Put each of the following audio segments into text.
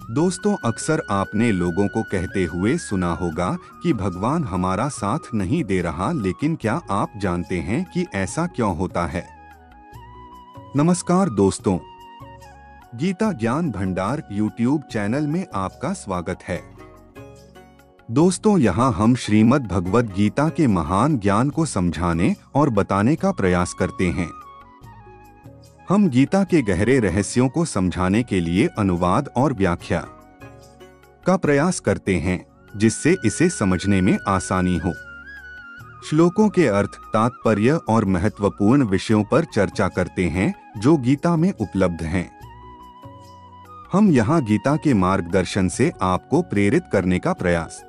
दोस्तों, अक्सर आपने लोगों को कहते हुए सुना होगा कि भगवान हमारा साथ नहीं दे रहा, लेकिन क्या आप जानते हैं कि ऐसा क्यों होता है? नमस्कार दोस्तों, गीता ज्ञान भंडार यूट्यूब चैनल में आपका स्वागत है। दोस्तों, यहाँ हम श्रीमद् भगवद गीता के महान ज्ञान को समझाने और बताने का प्रयास करते हैं। हम गीता के गहरे रहस्यों को समझाने के लिए अनुवाद और व्याख्या का प्रयास करते हैं, जिससे इसे समझने में आसानी हो। श्लोकों के अर्थ, तात्पर्य और महत्वपूर्ण विषयों पर चर्चा करते हैं जो गीता में उपलब्ध हैं। हम यहाँ गीता के मार्गदर्शन से आपको प्रेरित करने का प्रयास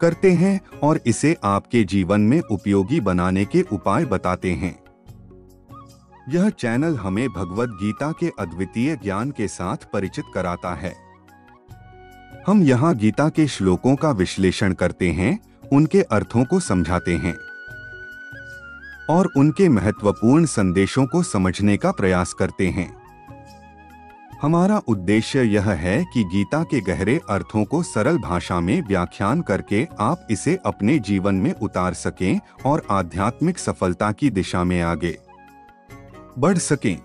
करते हैं और इसे आपके जीवन में उपयोगी बनाने के उपाय बताते हैं। यह चैनल हमें भगवद गीता के अद्वितीय ज्ञान के साथ परिचित कराता है। हम यहाँ गीता के श्लोकों का विश्लेषण करते हैं, उनके अर्थों को समझाते हैं और उनके महत्वपूर्ण संदेशों को समझने का प्रयास करते हैं। हमारा उद्देश्य यह है कि गीता के गहरे अर्थों को सरल भाषा में व्याख्यान करके आप इसे अपने जीवन में उतार सकें और आध्यात्मिक सफलता की दिशा में आगे बढ़ सकें।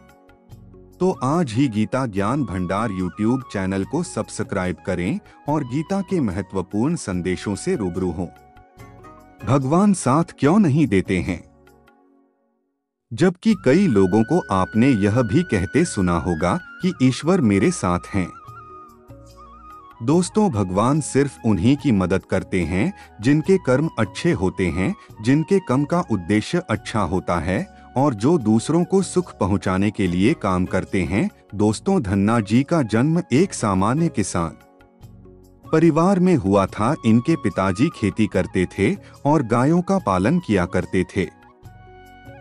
तो आज ही गीता ज्ञान भंडार यूट्यूब चैनल को सब्सक्राइब करें और गीता के महत्वपूर्ण संदेशों से रूबरू हों। भगवान साथ क्यों नहीं देते हैं? जबकि कई लोगों को आपने यह भी कहते सुना होगा कि ईश्वर मेरे साथ हैं। दोस्तों, भगवान सिर्फ उन्हीं की मदद करते हैं जिनके कर्म अच्छे होते हैं, जिनके कर्म का उद्देश्य अच्छा होता है और जो दूसरों को सुख पहुंचाने के लिए काम करते हैं। दोस्तों, धन्ना जी का जन्म एक सामान्य किसान परिवार में हुआ था। इनके पिताजी खेती करते थे और गायों का पालन किया करते थे।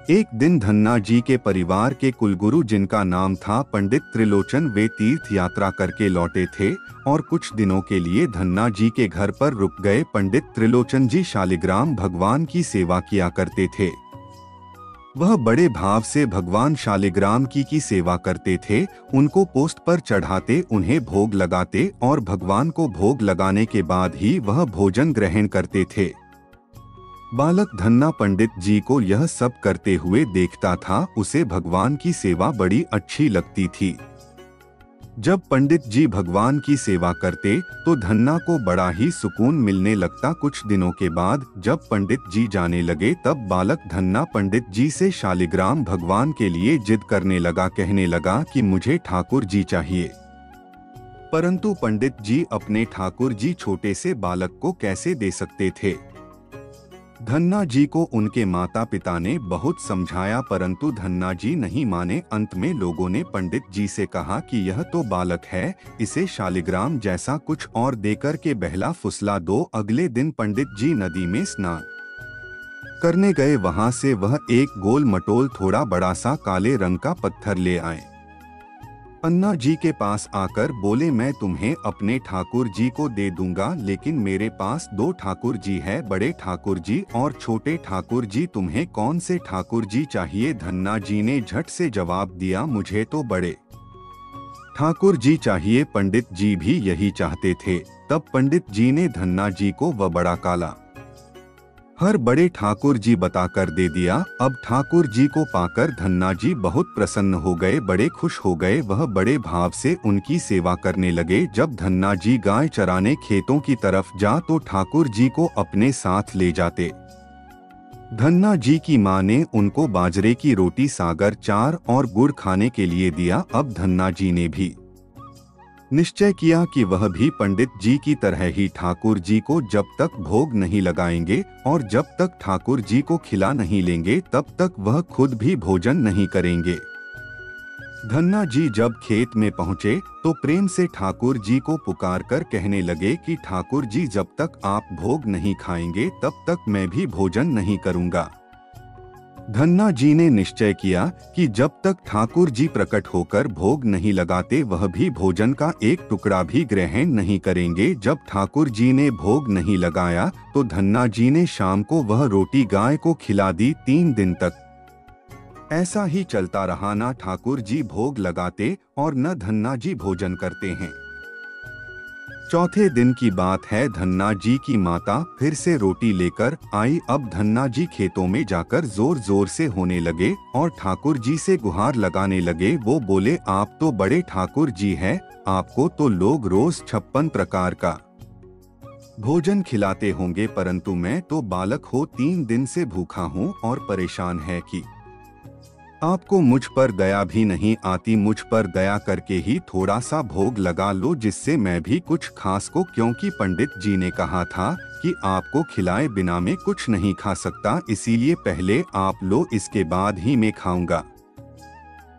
एक दिन धन्ना जी के परिवार के कुलगुरु, जिनका नाम था पंडित त्रिलोचन, वे तीर्थ यात्रा करके लौटे थे और कुछ दिनों के लिए धन्ना जी के घर पर रुक गए। पंडित त्रिलोचन जी शालिग्राम भगवान की सेवा किया करते थे। वह बड़े भाव से भगवान शालिग्राम की सेवा करते थे, उनको पोस्ट पर चढ़ाते, उन्हें भोग लगाते और भगवान को भोग लगाने के बाद ही वह भोजन ग्रहण करते थे। बालक धन्ना पंडित जी को यह सब करते हुए देखता था। उसे भगवान की सेवा बड़ी अच्छी लगती थी। जब पंडित जी भगवान की सेवा करते तो धन्ना को बड़ा ही सुकून मिलने लगता। कुछ दिनों के बाद जब पंडित जी जाने लगे, तब बालक धन्ना पंडित जी से शालिग्राम भगवान के लिए जिद करने लगा, कहने लगा कि मुझे ठाकुर जी चाहिए। परंतु पंडित जी अपने ठाकुर जी छोटे से बालक को कैसे दे सकते थे? धन्ना जी को उनके माता पिता ने बहुत समझाया, परंतु धन्ना जी नहीं माने। अंत में लोगों ने पंडित जी से कहा कि यह तो बालक है, इसे शालिग्राम जैसा कुछ और देकर के बहला फुसला दो। अगले दिन पंडित जी नदी में स्नान करने गए। वहां से वह एक गोल मटोल थोड़ा बड़ा सा काले रंग का पत्थर ले आए। अन्ना जी के पास आकर बोले, मैं तुम्हें अपने ठाकुर जी को दे दूंगा, लेकिन मेरे पास दो ठाकुर जी है, बड़े ठाकुर जी और छोटे ठाकुर जी। तुम्हें कौन से ठाकुर जी चाहिए? धन्ना जी ने झट से जवाब दिया, मुझे तो बड़े ठाकुर जी चाहिए। पंडित जी भी यही चाहते थे। तब पंडित जी ने धन्ना जी को वह बड़ा काला हर बड़े ठाकुर जी बताकर दे दिया। अब ठाकुर जी को पाकर धन्ना जी बहुत प्रसन्न हो गए, बड़े खुश हो गए। वह बड़े भाव से उनकी सेवा करने लगे। जब धन्ना जी गाय चराने खेतों की तरफ जा तो ठाकुर जी को अपने साथ ले जाते। धन्ना जी की माँ ने उनको बाजरे की रोटी, सागर, चार और गुड़ खाने के लिए दिया। अब धन्ना जी ने भी निश्चय किया कि वह भी पंडित जी की तरह ही ठाकुर जी को जब तक भोग नहीं लगाएंगे और जब तक ठाकुर जी को खिला नहीं लेंगे, तब तक वह खुद भी भोजन नहीं करेंगे। धन्ना जी जब खेत में पहुंचे तो प्रेम से ठाकुर जी को पुकारकर कहने लगे कि ठाकुर जी, जब तक आप भोग नहीं खाएंगे तब तक मैं भी भोजन नहीं करूंगा। धन्ना जी ने निश्चय किया कि जब तक ठाकुर जी प्रकट होकर भोग नहीं लगाते, वह भी भोजन का एक टुकड़ा भी ग्रहण नहीं करेंगे। जब ठाकुर जी ने भोग नहीं लगाया तो धन्ना जी ने शाम को वह रोटी गाय को खिला दी। 3 दिन तक ऐसा ही चलता रहा। न ठाकुर जी भोग लगाते और न धन्ना जी भोजन करते हैं। चौथे दिन की बात है, धन्ना जी की माता फिर से रोटी लेकर आई। अब धन्ना जी खेतों में जाकर जोर जोर से होने लगे और ठाकुर जी से गुहार लगाने लगे। वो बोले, आप तो बड़े ठाकुर जी हैं, आपको तो लोग रोज 56 प्रकार का भोजन खिलाते होंगे, परंतु मैं तो बालक हो 3 दिन से भूखा हूँ और परेशान है कि आपको मुझ पर दया भी नहीं आती। मुझ पर दया करके ही थोड़ा सा भोग लगा लो, जिससे मैं भी कुछ खास को, क्योंकि पंडित जी ने कहा था कि आपको खिलाए बिना मैं कुछ नहीं खा सकता, इसीलिए पहले आप लो, इसके बाद ही मैं खाऊंगा।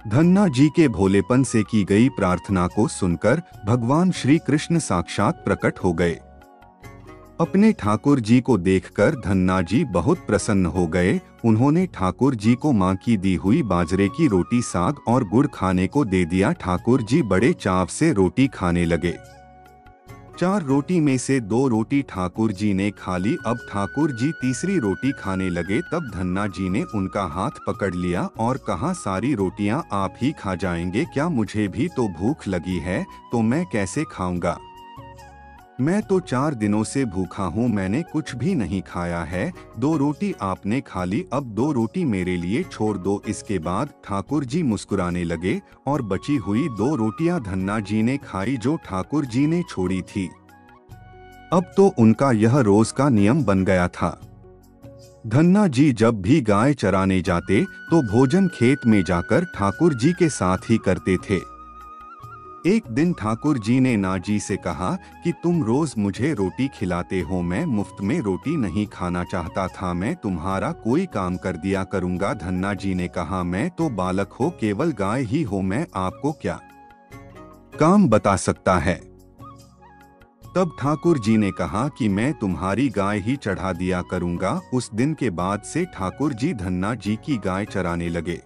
धन्ना जी के भोलेपन से की गई प्रार्थना को सुनकर भगवान श्री कृष्ण साक्षात प्रकट हो गए। अपने ठाकुर जी को देखकर धन्ना जी बहुत प्रसन्न हो गए। उन्होंने ठाकुर जी को मां की दी हुई बाजरे की रोटी, साग और गुड़ खाने को दे दिया। ठाकुर जी बड़े चाव से रोटी खाने लगे। 4 रोटी में से 2 रोटी ठाकुर जी ने खा ली। अब ठाकुर जी तीसरी रोटी खाने लगे। तब धन्ना जी ने उनका हाथ पकड़ लिया और कहा, सारी रोटियां आप ही खा जाएंगे क्या? मुझे भी तो भूख लगी है, तो मैं कैसे खाऊंगा? मैं तो 4 दिनों से भूखा हूँ, मैंने कुछ भी नहीं खाया है। 2 रोटी आपने खा ली, अब 2 रोटी मेरे लिए छोड़ दो। इसके बाद ठाकुर जी मुस्कुराने लगे और बची हुई 2 रोटियां धन्ना जी ने खाई, जो ठाकुर जी ने छोड़ी थी। अब तो उनका यह रोज का नियम बन गया था। धन्ना जी जब भी गाय चराने जाते तो भोजन खेत में जाकर ठाकुर जी के साथ ही करते थे। एक दिन ठाकुर जी ने ना जी से कहा कि तुम रोज मुझे रोटी खिलाते हो, मैं मुफ्त में रोटी नहीं खाना चाहता था, मैं तुम्हारा कोई काम कर दिया करूंगा। धन्ना जी ने कहा, मैं तो बालक हो, केवल गाय ही हो, मैं आपको क्या काम बता सकता है? तब ठाकुर जी ने कहा कि मैं तुम्हारी गाय ही चढ़ा दिया करूंगा। उस दिन के बाद से ठाकुर जी धन्ना जी की गाय चराने लगे।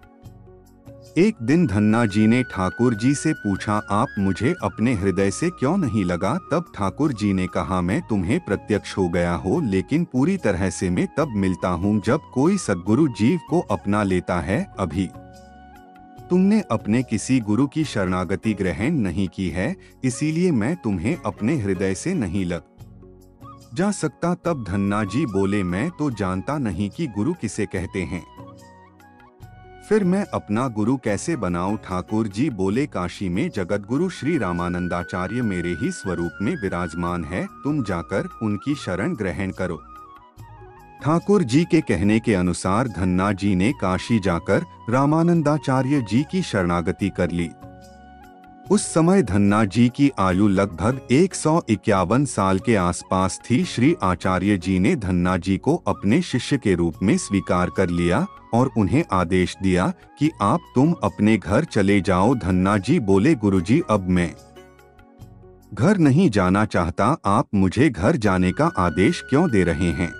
एक दिन धन्ना जी ने ठाकुर जी से पूछा, आप मुझे अपने हृदय से क्यों नहीं लगा? तब ठाकुर जी ने कहा, मैं तुम्हें प्रत्यक्ष हो गया हो, लेकिन पूरी तरह से मैं तब मिलता हूँ जब कोई सद्गुरु जीव को अपना लेता है। अभी तुमने अपने किसी गुरु की शरणागति ग्रहण नहीं की है, इसीलिए मैं तुम्हें अपने हृदय से नहीं लग जा सकता। तब धन्ना जी बोले, मैं तो जानता नहीं कि गुरु किसे कहते हैं, फिर मैं अपना गुरु कैसे बनाऊं? ठाकुर जी बोले, काशी में जगतगुरु श्री रामानंदाचार्य मेरे ही स्वरूप में विराजमान है, तुम जाकर उनकी शरण ग्रहण करो। ठाकुर जी के कहने के अनुसार धन्ना जी ने काशी जाकर रामानंदाचार्य जी की शरणागति कर ली। उस समय धन्ना जी की आयु लगभग 151 साल के आसपास थी। श्री आचार्य जी ने धन्ना जी को अपने शिष्य के रूप में स्वीकार कर लिया और उन्हें आदेश दिया कि आप तुम अपने घर चले जाओ। धन्ना जी बोले, गुरुजी अब मैं घर नहीं जाना चाहता, आप मुझे घर जाने का आदेश क्यों दे रहे हैं?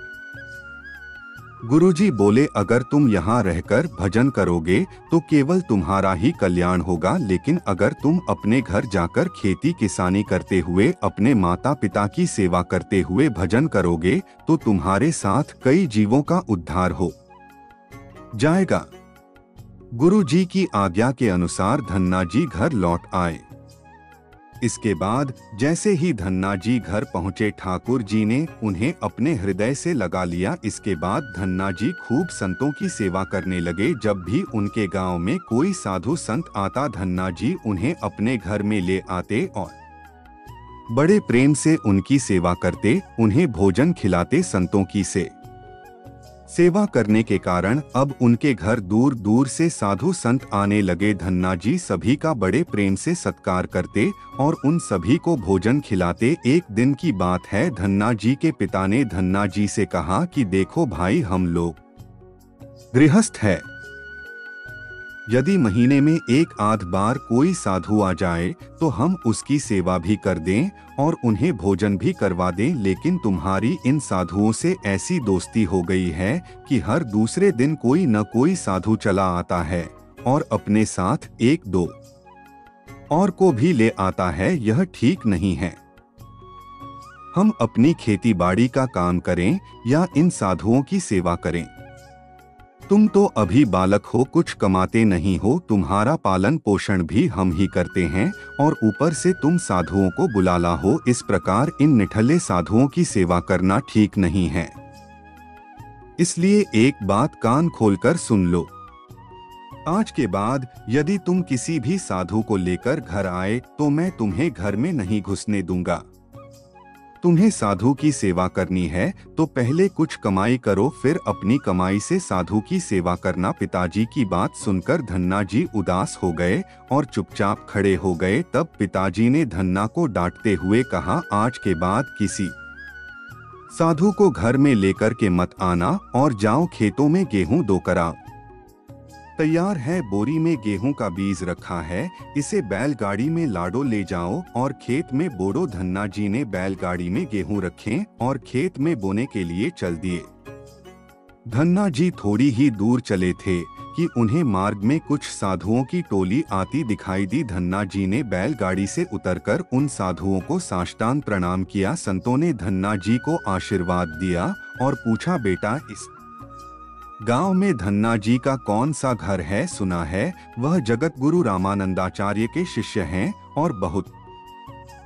गुरुजी बोले, अगर तुम यहाँ रहकर भजन करोगे तो केवल तुम्हारा ही कल्याण होगा, लेकिन अगर तुम अपने घर जाकर खेती किसानी करते हुए, अपने माता पिता की सेवा करते हुए भजन करोगे तो तुम्हारे साथ कई जीवों का उद्धार हो जाएगा। गुरु जी की आज्ञा के अनुसार धन्ना जी घर लौट आए। इसके बाद जैसे ही धन्ना जी घर पहुंचे, ठाकुर जी ने उन्हें अपने हृदय से लगा लिया। इसके बाद धन्ना जी खूब संतों की सेवा करने लगे। जब भी उनके गांव में कोई साधु संत आता, धन्ना जी उन्हें अपने घर में ले आते और बड़े प्रेम से उनकी सेवा करते, उन्हें भोजन खिलाते। संतों की सेवा करने के कारण अब उनके घर दूर दूर से साधु संत आने लगे। धन्ना जी सभी का बड़े प्रेम से सत्कार करते और उन सभी को भोजन खिलाते। एक दिन की बात है, धन्ना जी के पिता ने धन्ना जी से कहा कि देखो भाई, हम लोग गृहस्थ है, यदि महीने में एक आध बार कोई साधु आ जाए तो हम उसकी सेवा भी कर दें और उन्हें भोजन भी करवा दें, लेकिन तुम्हारी इन साधुओं से ऐसी दोस्ती हो गई है कि हर दूसरे दिन कोई न कोई साधु चला आता है और अपने साथ 1-2 और को भी ले आता है। यह ठीक नहीं है। हम अपनी खेती बाड़ी का काम करें या इन साधुओं की सेवा करें तुम तो अभी बालक हो, कुछ कमाते नहीं हो, तुम्हारा पालन पोषण भी हम ही करते हैं और ऊपर से तुम साधुओं को बुलाला हो। इस प्रकार इन निठल्ले साधुओं की सेवा करना ठीक नहीं है। इसलिए एक बात कान खोलकर सुन लो। आज के बाद यदि तुम किसी भी साधु को लेकर घर आए तो मैं तुम्हें घर में नहीं घुसने दूंगा। तुम्हें साधु की सेवा करनी है तो पहले कुछ कमाई करो, फिर अपनी कमाई से साधु की सेवा करना। पिताजी की बात सुनकर धन्ना जी उदास हो गए और चुपचाप खड़े हो गए। तब पिताजी ने धन्ना को डांटते हुए कहा, आज के बाद किसी साधु को घर में लेकर के मत आना और जाओ खेतों में गेहूं दो करा तैयार है। बोरी में गेहूं का बीज रखा है, इसे बैलगाड़ी में लाडो ले जाओ और खेत में बोड़ो। धन्ना जी ने बैलगाड़ी में गेहूं रखे और खेत में बोने के लिए चल दिए। धन्ना जी थोड़ी ही दूर चले थे कि उन्हें मार्ग में कुछ साधुओं की टोली आती दिखाई दी। धन्ना जी ने बैलगाड़ी से उतरकर उन साधुओं को साष्टांग प्रणाम किया। संतों ने धन्ना जी को आशीर्वाद दिया और पूछा, बेटा इस गांव में धन्ना जी का कौन सा घर है? सुना है वह जगत गुरु रामानंदाचार्य के शिष्य हैं और बहुत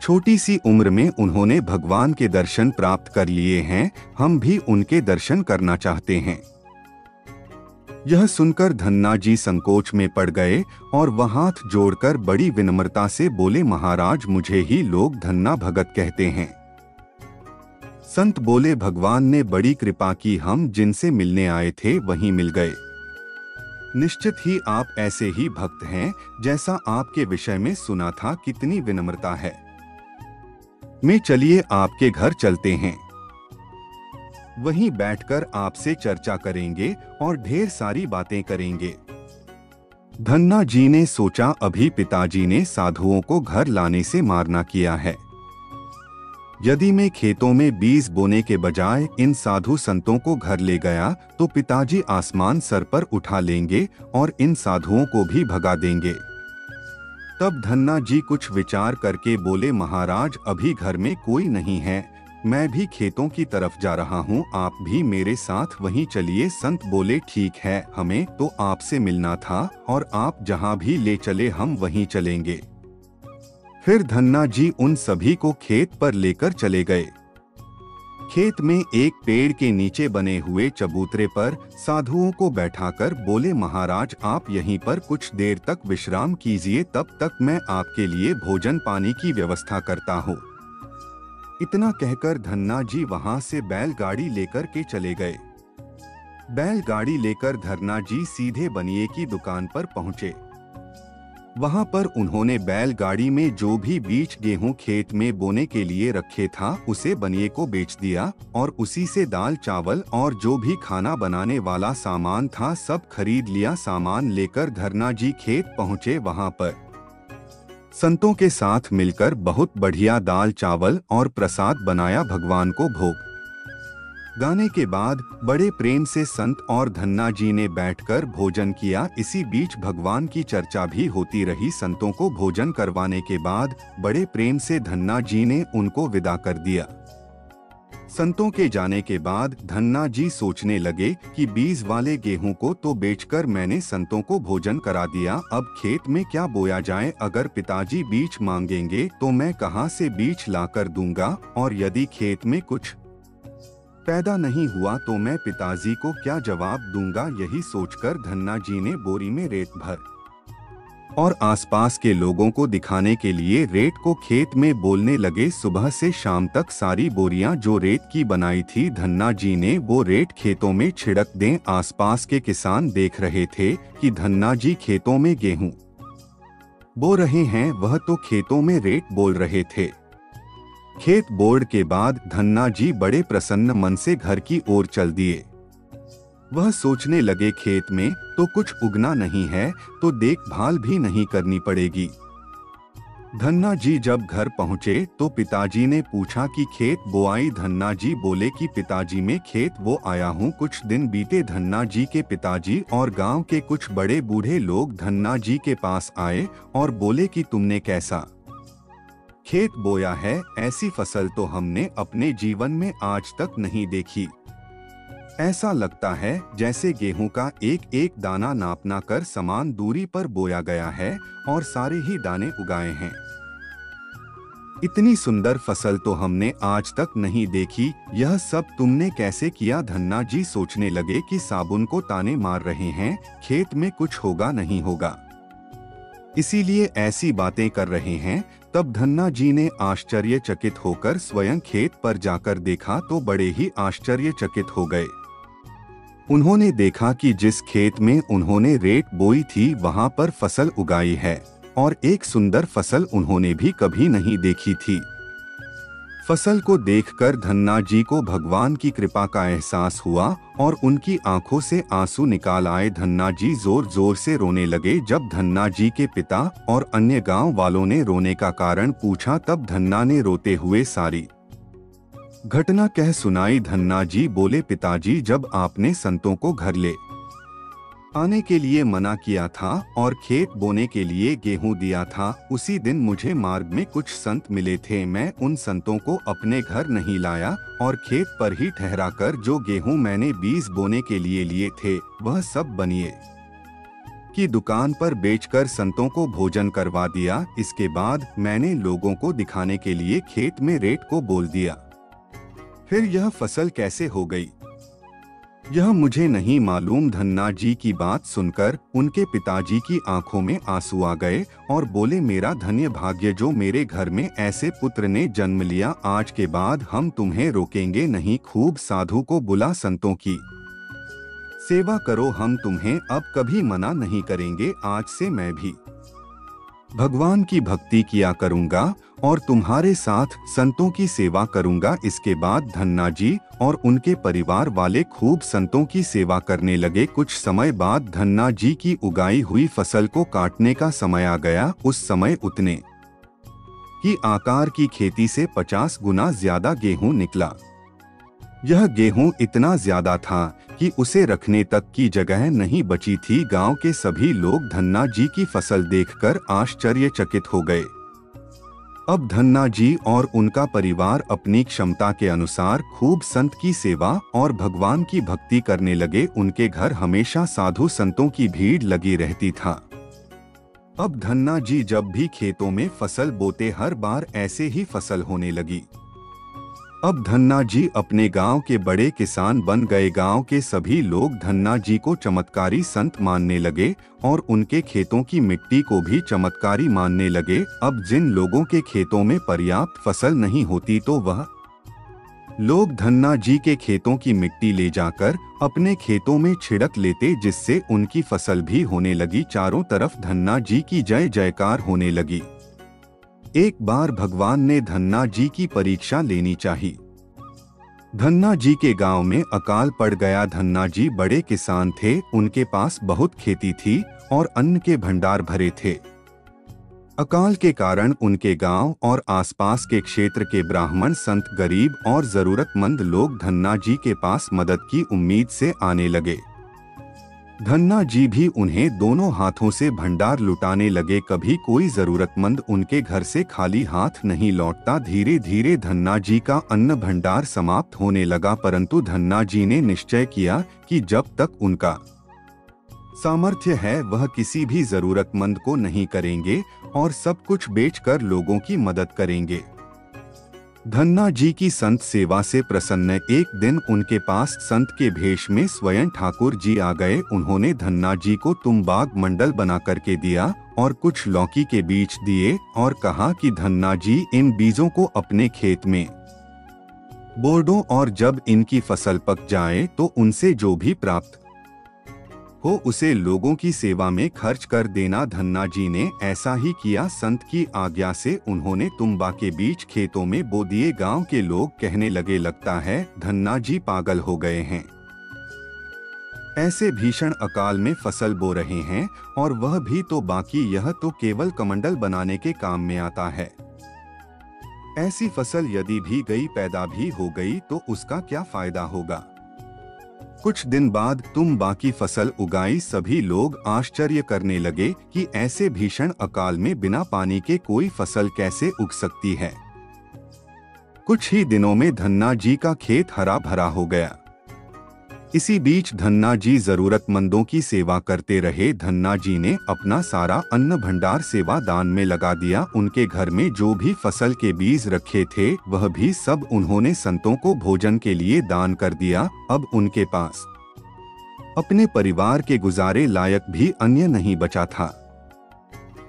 छोटी सी उम्र में उन्होंने भगवान के दर्शन प्राप्त कर लिए हैं। हम भी उनके दर्शन करना चाहते हैं। यह सुनकर धन्ना जी संकोच में पड़ गए और वह हाथ जोड़कर बड़ी विनम्रता से बोले, महाराज मुझे ही लोग धन्ना भगत कहते हैं। संत बोले, भगवान ने बड़ी कृपा की, हम जिनसे मिलने आए थे वहीं मिल गए। निश्चित ही आप ऐसे ही भक्त हैं जैसा आपके विषय में सुना था। कितनी विनम्रता है। मैं चलिए आपके घर चलते हैं, वहीं बैठकर आपसे चर्चा करेंगे और ढेर सारी बातें करेंगे। धन्ना जी ने सोचा, अभी पिताजी ने साधुओं को घर लाने से मारना किया है। यदि मैं खेतों में बीज बोने के बजाय इन साधु संतों को घर ले गया तो पिताजी आसमान सर पर उठा लेंगे और इन साधुओं को भी भगा देंगे। तब धन्ना जी कुछ विचार करके बोले, महाराज अभी घर में कोई नहीं है, मैं भी खेतों की तरफ जा रहा हूँ, आप भी मेरे साथ वहीं चलिए। संत बोले, ठीक है, हमें तो आपसे मिलना था और आप जहाँ भी ले चले हम वहीं चलेंगे। फिर धन्ना जी उन सभी को खेत पर लेकर चले गए। खेत में एक पेड़ के नीचे बने हुए चबूतरे पर साधुओं को बैठाकर बोले, महाराज आप यहीं पर कुछ देर तक विश्राम कीजिए, तब तक मैं आपके लिए भोजन पानी की व्यवस्था करता हूँ। इतना कहकर धन्ना जी वहां से बैलगाड़ी लेकर के चले गए। बैलगाड़ी लेकर धन्ना जी सीधे बनिए की दुकान पर पहुँचे। वहां पर उन्होंने बैलगाड़ी में जो भी बीज गेहूं खेत में बोने के लिए रखे था उसे बनिए को बेच दिया और उसी से दाल चावल और जो भी खाना बनाने वाला सामान था सब खरीद लिया। सामान लेकर धन्ना जी खेत पहुंचे। वहां पर संतों के साथ मिलकर बहुत बढ़िया दाल चावल और प्रसाद बनाया। भगवान को भोग गाने के बाद बड़े प्रेम से संत और धन्ना जी ने बैठकर भोजन किया। इसी बीच भगवान की चर्चा भी होती रही। संतों को भोजन करवाने के बाद बड़े प्रेम से धन्ना जी ने उनको विदा कर दिया। संतों के जाने के बाद धन्ना जी सोचने लगे कि बीज वाले गेहूं को तो बेचकर मैंने संतों को भोजन करा दिया, अब खेत में क्या बोया जाए। अगर पिताजी बीज मांगेंगे तो मैं कहां से बीज लाकर दूंगा, और यदि खेत में कुछ पैदा नहीं हुआ तो मैं पिताजी को क्या जवाब दूंगा। यही सोचकर धन्ना जी ने बोरी में रेत भर और आसपास के लोगों को दिखाने के लिए रेत को खेत में बोलने लगे। सुबह से शाम तक सारी बोरियां जो रेत की बनाई थी धन्ना जी ने वो रेत खेतों में छिड़क दें। आसपास के किसान देख रहे थे कि धन्ना जी खेतों में गेहूं बो रहे हैं, वह तो खेतों में रेत बोल रहे थे। खेत बोड़ के बाद धन्ना जी बड़े प्रसन्न मन से घर की ओर चल दिए। वह सोचने लगे खेत में तो कुछ उगना नहीं है तो देखभाल भी नहीं करनी पड़ेगी। धन्ना जी जब घर पहुंचे तो पिताजी ने पूछा कि खेत बोआई। धन्ना जी बोले कि पिताजी मैं खेत वो आया हूँ। कुछ दिन बीते धन्ना जी के पिताजी और गांव के कुछ बड़े बूढ़े लोग धन्ना जी के पास आए और बोले कि तुमने कैसा खेत बोया है, ऐसी फसल तो हमने अपने जीवन में आज तक नहीं देखी। ऐसा लगता है जैसे गेहूं का एक एक दाना नापना कर समान दूरी पर बोया गया है और सारे ही दाने उगाए हैं। इतनी सुंदर फसल तो हमने आज तक नहीं देखी। यह सब तुमने कैसे किया? धन्ना जी सोचने लगे कि साबुन को ताने मार रहे हैं, खेत में कुछ होगा नहीं होगा, इसीलिए ऐसी बातें कर रहे हैं। तब धन्ना जी ने आश्चर्यचकित होकर स्वयं खेत पर जाकर देखा तो बड़े ही आश्चर्यचकित हो गए। उन्होंने देखा कि जिस खेत में उन्होंने रेत बोई थी वहां पर फसल उगाई है और एक सुंदर फसल उन्होंने भी कभी नहीं देखी थी। फसल को देखकर धन्ना जी को भगवान की कृपा का एहसास हुआ और उनकी आंखों से आंसू निकाल आए। धन्ना जी जोर जोर से रोने लगे। जब धन्ना जी के पिता और अन्य गांव वालों ने रोने का कारण पूछा तब धन्ना ने रोते हुए सारी घटना कह सुनाई। धन्ना जी बोले, पिताजी, जब आपने संतों को घर ले आने के लिए मना किया था और खेत बोने के लिए गेहूं दिया था, उसी दिन मुझे मार्ग में कुछ संत मिले थे। मैं उन संतों को अपने घर नहीं लाया और खेत पर ही ठहरा कर जो गेहूं मैंने बीज बोने के लिए लिए थे वह सब बनिए की दुकान पर बेचकर संतों को भोजन करवा दिया। इसके बाद मैंने लोगों को दिखाने के लिए खेत में रेत को बोल दिया। फिर यह फसल कैसे हो गई यह मुझे नहीं मालूम। धन्ना जी की बात सुनकर उनके पिताजी की आंखों में आंसू आ गए और बोले, मेरा धन्य भाग्य जो मेरे घर में ऐसे पुत्र ने जन्म लिया। आज के बाद हम तुम्हें रोकेंगे नहीं, खूब साधु को बुला संतों की सेवा करो, हम तुम्हें अब कभी मना नहीं करेंगे। आज से मैं भी भगवान की भक्ति किया करूंगा और तुम्हारे साथ संतों की सेवा करूंगा। इसके बाद धन्ना जी और उनके परिवार वाले खूब संतों की सेवा करने लगे। कुछ समय बाद धन्ना जी की उगाई हुई फसल को काटने का समय आ गया। उस समय उतने की आकार की खेती से 50 गुना ज्यादा गेहूं निकला। यह गेहूं इतना ज्यादा था कि उसे रखने तक की जगह नहीं बची थी। गांव के सभी लोग धन्ना जी की फसल देखकर आश्चर्यचकित हो गए। अब धन्ना जी और उनका परिवार अपनी क्षमता के अनुसार खूब संत की सेवा और भगवान की भक्ति करने लगे। उनके घर हमेशा साधु संतों की भीड़ लगी रहती था। अब धन्ना जी जब भी खेतों में फसल बोते हर बार ऐसे ही फसल होने लगी। अब धन्ना जी अपने गांव के बड़े किसान बन गए। गांव के सभी लोग धन्ना जी को चमत्कारी संत मानने लगे और उनके खेतों की मिट्टी को भी चमत्कारी मानने लगे। अब जिन लोगों के खेतों में पर्याप्त फसल नहीं होती तो वह लोग धन्ना जी के खेतों की मिट्टी ले जाकर अपने खेतों में छिड़क लेते, जिससे उनकी फसल भी होने लगी। चारों तरफ धन्ना जी की जय जयकार होने लगी। एक बार भगवान ने धन्ना जी की परीक्षा लेनी चाहिए। धन्ना जी के गांव में अकाल पड़ गया। धन्ना जी बड़े किसान थे, उनके पास बहुत खेती थी और अन्न के भंडार भरे थे। अकाल के कारण उनके गांव और आसपास के क्षेत्र के ब्राह्मण, संत, गरीब और जरूरतमंद लोग धन्ना जी के पास मदद की उम्मीद से आने लगे। धन्ना जी भी उन्हें दोनों हाथों से भंडार लुटाने लगे। कभी कोई जरूरतमंद उनके घर से खाली हाथ नहीं लौटता। धीरे धीरे धन्ना जी का अन्न भंडार समाप्त होने लगा, परंतु धन्ना जी ने निश्चय किया कि जब तक उनका सामर्थ्य है वह किसी भी जरूरतमंद को नहीं करेंगे और सब कुछ बेचकर लोगों की मदद करेंगे। धन्ना जी की संत सेवा से प्रसन्न एक दिन उनके पास संत के भेष में स्वयं ठाकुर जी आ गए। उन्होंने धन्ना जी को तुम्बाग मंडल बना करके दिया और कुछ लौकी के बीज दिए और कहा कि धन्ना जी इन बीजों को अपने खेत में बो दो और जब इनकी फसल पक जाए तो उनसे जो भी प्राप्त हो उसे लोगों की सेवा में खर्च कर देना। धन्ना जी ने ऐसा ही किया। संत की आज्ञा से उन्होंने तुम्बा के बीज खेतों में बो दिए। गांव के लोग कहने लगे, लगता है धन्ना जी पागल हो गए हैं, ऐसे भीषण अकाल में फसल बो रहे हैं और वह भी तो बाकी, यह तो केवल कमंडल बनाने के काम में आता है। ऐसी फसल यदि भी गई, पैदा भी हो गई तो उसका क्या फायदा होगा। कुछ दिन बाद तुम बाकी फसल उगाई। सभी लोग आश्चर्य करने लगे कि ऐसे भीषण अकाल में बिना पानी के कोई फसल कैसे उग सकती है। कुछ ही दिनों में धन्ना जी का खेत हरा भरा हो गया। इसी बीच धन्ना जी जरूरतमंदों की सेवा करते रहे। धन्ना जी ने अपना सारा अन्न भंडार सेवा दान में लगा दिया। उनके घर में जो भी फसल के बीज रखे थे वह भी सब उन्होंने संतों को भोजन के लिए दान कर दिया। अब उनके पास अपने परिवार के गुजारे लायक भी अन्य नहीं बचा था।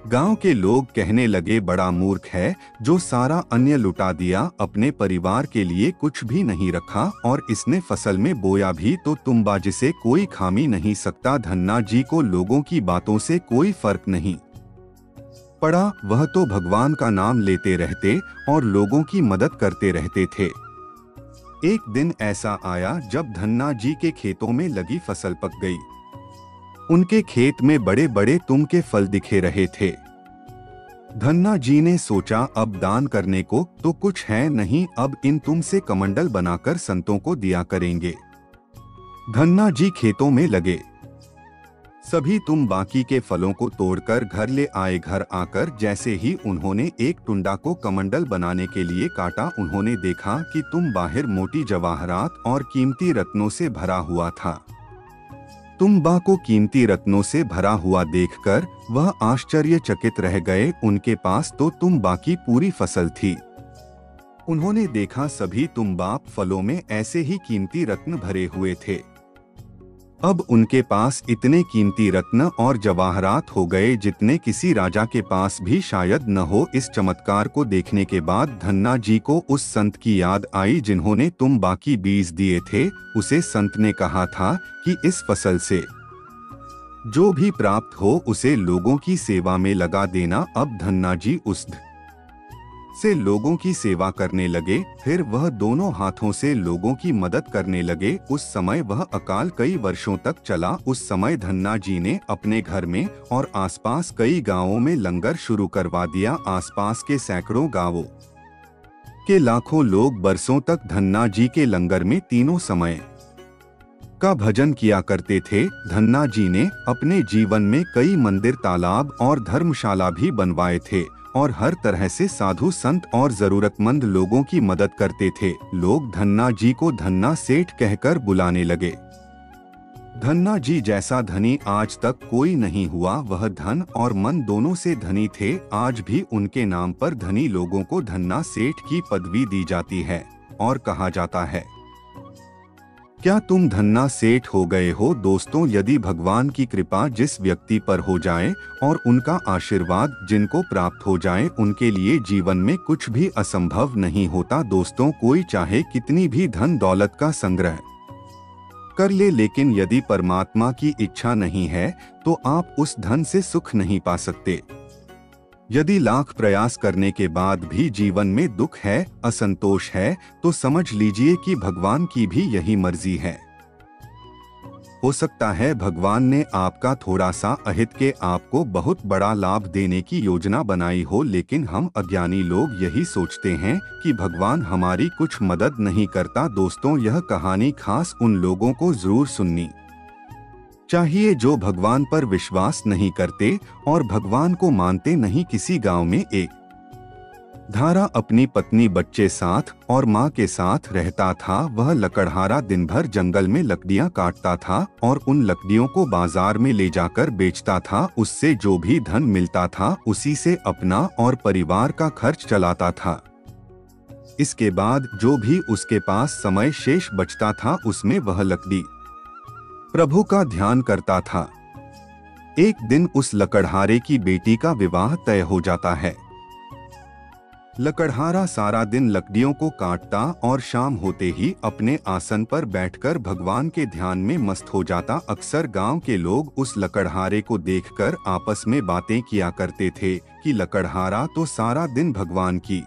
गांव के लोग कहने लगे, बड़ा मूर्ख है जो सारा अन्य लुटा दिया, अपने परिवार के लिए कुछ भी नहीं रखा और इसने फसल में बोया भी तो तुम्बाजी से कोई खामी नहीं सकता। धन्ना जी को लोगों की बातों से कोई फर्क नहीं पड़ा। वह तो भगवान का नाम लेते रहते और लोगों की मदद करते रहते थे। एक दिन ऐसा आया जब धन्ना जी के खेतों में लगी फसल पक गई। उनके खेत में बड़े बड़े तुम के फल दिखे रहे थे। धन्ना जी ने सोचा, अब दान करने को तो कुछ है नहीं, अब इन तुम से कमंडल बनाकर संतों को दिया करेंगे। धन्ना जी खेतों में लगे। सभी तुम बाकी के फलों को तोड़कर घर ले आए। घर आकर जैसे ही उन्होंने एक टुंडा को कमंडल बनाने के लिए काटा, उन्होंने देखा कि तुम बाहर मोटी जवाहरात और कीमती रत्नों से भरा हुआ था। तुम्बा को कीमती रत्नों से भरा हुआ देखकर वह आश्चर्यचकित रह गए। उनके पास तो तुम्बा की पूरी फसल थी। उन्होंने देखा सभी तुम्बा फलों में ऐसे ही कीमती रत्न भरे हुए थे। अब उनके पास इतने कीमती रत्न और जवाहरात हो गए जितने किसी राजा के पास भी शायद न हो। इस चमत्कार को देखने के बाद धन्ना जी को उस संत की याद आई जिन्होंने तुम बाकी बीज दिए थे। उसे संत ने कहा था कि इस फसल से जो भी प्राप्त हो उसे लोगों की सेवा में लगा देना। अब धन्ना जी उस से लोगों की सेवा करने लगे। फिर वह दोनों हाथों से लोगों की मदद करने लगे। उस समय वह अकाल कई वर्षों तक चला। उस समय धन्ना जी ने अपने घर में और आसपास कई गांवों में लंगर शुरू करवा दिया। आसपास के सैकड़ों गांवों के लाखों लोग बरसों तक धन्ना जी के लंगर में तीनों समय का भजन किया करते थे। धन्ना जी ने अपने जीवन में कई मंदिर, तालाब और धर्मशाला भी बनवाए थे और हर तरह से साधु संत और जरूरतमंद लोगों की मदद करते थे। लोग धन्ना जी को धन्ना सेठ कहकर बुलाने लगे। धन्ना जी जैसा धनी आज तक कोई नहीं हुआ। वह धन और मन दोनों से धनी थे। आज भी उनके नाम पर धनी लोगों को धन्ना सेठ की पदवी दी जाती है और कहा जाता है, क्या तुम धन्ना सेठ हो गए हो? दोस्तों, यदि भगवान की कृपा जिस व्यक्ति पर हो जाए और उनका आशीर्वाद जिनको प्राप्त हो जाए, उनके लिए जीवन में कुछ भी असंभव नहीं होता। दोस्तों, कोई चाहे कितनी भी धन दौलत का संग्रह कर ले, लेकिन यदि परमात्मा की इच्छा नहीं है तो आप उस धन से सुख नहीं पा सकते। यदि लाख प्रयास करने के बाद भी जीवन में दुख है, असंतोष है, तो समझ लीजिए कि भगवान की भी यही मर्जी है। हो सकता है भगवान ने आपका थोड़ा सा अहित के आपको बहुत बड़ा लाभ देने की योजना बनाई हो, लेकिन हम अज्ञानी लोग यही सोचते हैं कि भगवान हमारी कुछ मदद नहीं करता। दोस्तों, यह कहानी खास उन लोगों को जरूर सुननी चाहिए जो भगवान पर विश्वास नहीं करते और भगवान को मानते नहीं। किसी गांव में एक धारा अपनी पत्नी, बच्चे साथ और माँ के साथ रहता था। वह लकड़हारा दिन भर जंगल में लकड़ियाँ काटता था और उन लकड़ियों को बाजार में ले जाकर बेचता था। उससे जो भी धन मिलता था उसी से अपना और परिवार का खर्च चलाता था। इसके बाद जो भी उसके पास समय शेष बचता था उसमें वह लकड़ी प्रभु का ध्यान करता था। एक दिन उस लकड़हारे की बेटी का विवाह तय हो जाता है। लकड़हारा सारा दिन लकड़ियों को काटता और शाम होते ही अपने आसन पर बैठकर भगवान के ध्यान में मस्त हो जाता। अक्सर गांव के लोग उस लकड़हारे को देखकर आपस में बातें किया करते थे कि लकड़हारा तो सारा दिन भगवान की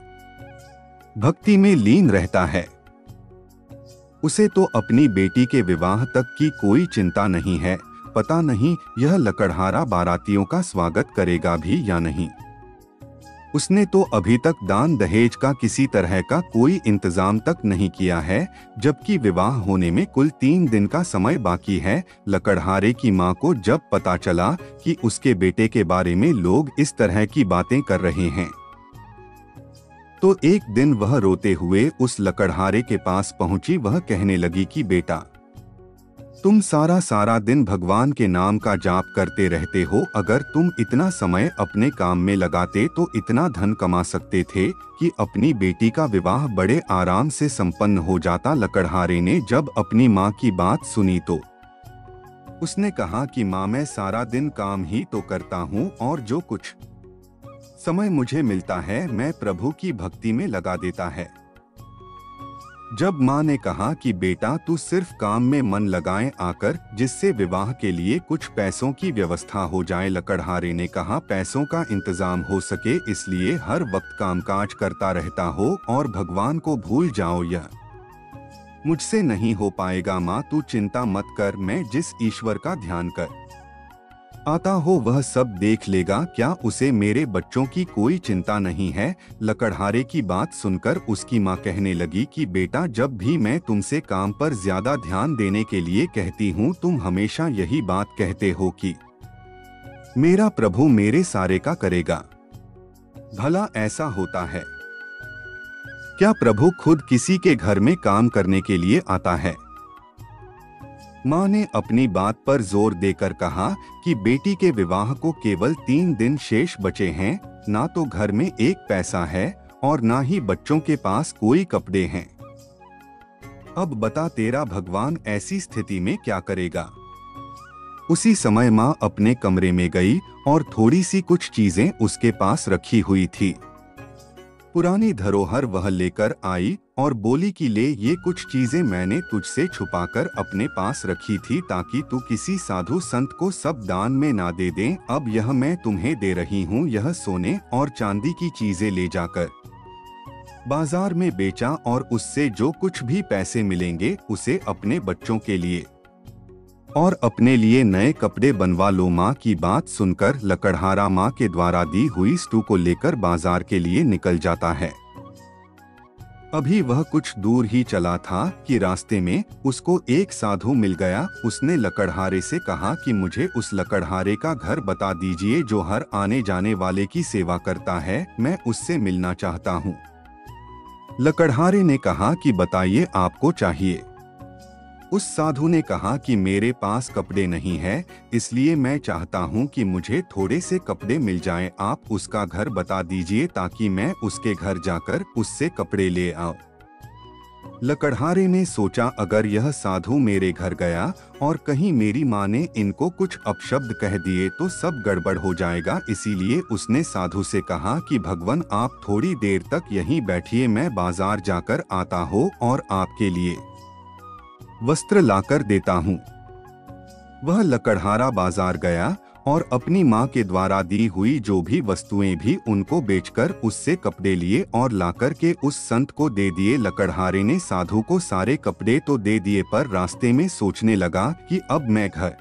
भक्ति में लीन रहता है, उसे तो अपनी बेटी के विवाह तक की कोई चिंता नहीं है। पता नहीं यह लकड़हारा बारातियों का स्वागत करेगा भी या नहीं। उसने तो अभी तक दान दहेज का किसी तरह का कोई इंतजाम तक नहीं किया है, जबकि विवाह होने में कुल 3 दिन का समय बाकी है। लकड़हारे की माँ को जब पता चला कि उसके बेटे के बारे में लोग इस तरह की बातें कर रहे हैं, तो एक दिन वह रोते हुए उस लकड़हारे के पास पहुंची। वह कहने लगी कि बेटा, तुम सारा सारा दिन भगवान के नाम का जाप करते रहते हो। अगर तुम इतना समय अपने काम में लगाते तो इतना धन कमा सकते थे कि अपनी बेटी का विवाह बड़े आराम से संपन्न हो जाता। लकड़हारे ने जब अपनी माँ की बात सुनी तो उसने कहा कि माँ, मैं सारा दिन काम ही तो करता हूँ और जो कुछ समय मुझे मिलता है मैं प्रभु की भक्ति में लगा देता है। जब माँ ने कहा कि बेटा तू सिर्फ काम में मन लगाए आकर, जिससे विवाह के लिए कुछ पैसों की व्यवस्था हो जाए। लकड़हारे ने कहा, पैसों का इंतजाम हो सके इसलिए हर वक्त कामकाज करता रहता हो और भगवान को भूल जाओ, यह मुझसे नहीं हो पाएगा। माँ तू चिंता मत कर, मैं जिस ईश्वर का ध्यान कर आता हो वह सब देख लेगा। क्या उसे मेरे बच्चों की कोई चिंता नहीं है? लकड़हारे की बात सुनकर उसकी माँ कहने लगी कि बेटा, जब भी मैं तुमसे काम पर ज्यादा ध्यान देने के लिए कहती हूँ तुम हमेशा यही बात कहते हो कि मेरा प्रभु मेरे सारे का करेगा। भला ऐसा होता है क्या? प्रभु खुद किसी के घर में काम करने के लिए आता है? माँ ने अपनी बात पर जोर देकर कहा कि बेटी के विवाह को केवल 3 दिन शेष बचे हैं। ना तो घर में एक पैसा है और ना ही बच्चों के पास कोई कपड़े हैं। अब बता तेरा भगवान ऐसी स्थिति में क्या करेगा? उसी समय माँ अपने कमरे में गई और थोड़ी सी कुछ चीजें उसके पास रखी हुई थी। पुरानी धरोहर वह लेकर आई और बोली कि ले, ये कुछ चीजें मैंने तुझसे छुपाकर अपने पास रखी थी ताकि तू किसी साधु संत को सब दान में ना दे दें। अब यह मैं तुम्हें दे रही हूँ। यह सोने और चांदी की चीजें ले जाकर बाजार में बेचा और उससे जो कुछ भी पैसे मिलेंगे उसे अपने बच्चों के लिए और अपने लिए नए कपड़े बनवा लो। माँ की बात सुनकर लकड़हारा माँ के द्वारा दी हुई वस्तु को लेकर बाजार के लिए निकल जाता है। अभी वह कुछ दूर ही चला था कि रास्ते में उसको एक साधु मिल गया। उसने लकड़हारे से कहा कि मुझे उस लकड़हारे का घर बता दीजिए जो हर आने जाने वाले की सेवा करता है, मैं उससे मिलना चाहता हूँ। लकड़हारे ने कहा कि बताइए आपको चाहिए। उस साधु ने कहा कि मेरे पास कपड़े नहीं है, इसलिए मैं चाहता हूं कि मुझे थोड़े से कपड़े मिल जाएं। आप उसका घर बता दीजिए ताकि मैं उसके घर जाकर उससे कपड़े ले आऊं। लकड़हारे ने सोचा, अगर यह साधु मेरे घर गया और कहीं मेरी माँ ने इनको कुछ अपशब्द कह दिए तो सब गड़बड़ हो जाएगा। इसीलिए उसने साधु से कहा कि भगवान आप थोड़ी देर तक यहीं बैठिए, मैं बाजार जाकर आता हूँ और आपके लिए वस्त्र लाकर देता हूँ। वह लकड़हारा बाजार गया और अपनी माँ के द्वारा दी हुई जो भी वस्तुएं भी उनको बेचकर उससे कपड़े लिए और लाकर के उस संत को दे दिए। लकड़हारे ने साधु को सारे कपड़े तो दे दिए पर रास्ते में सोचने लगा कि अब मैं घर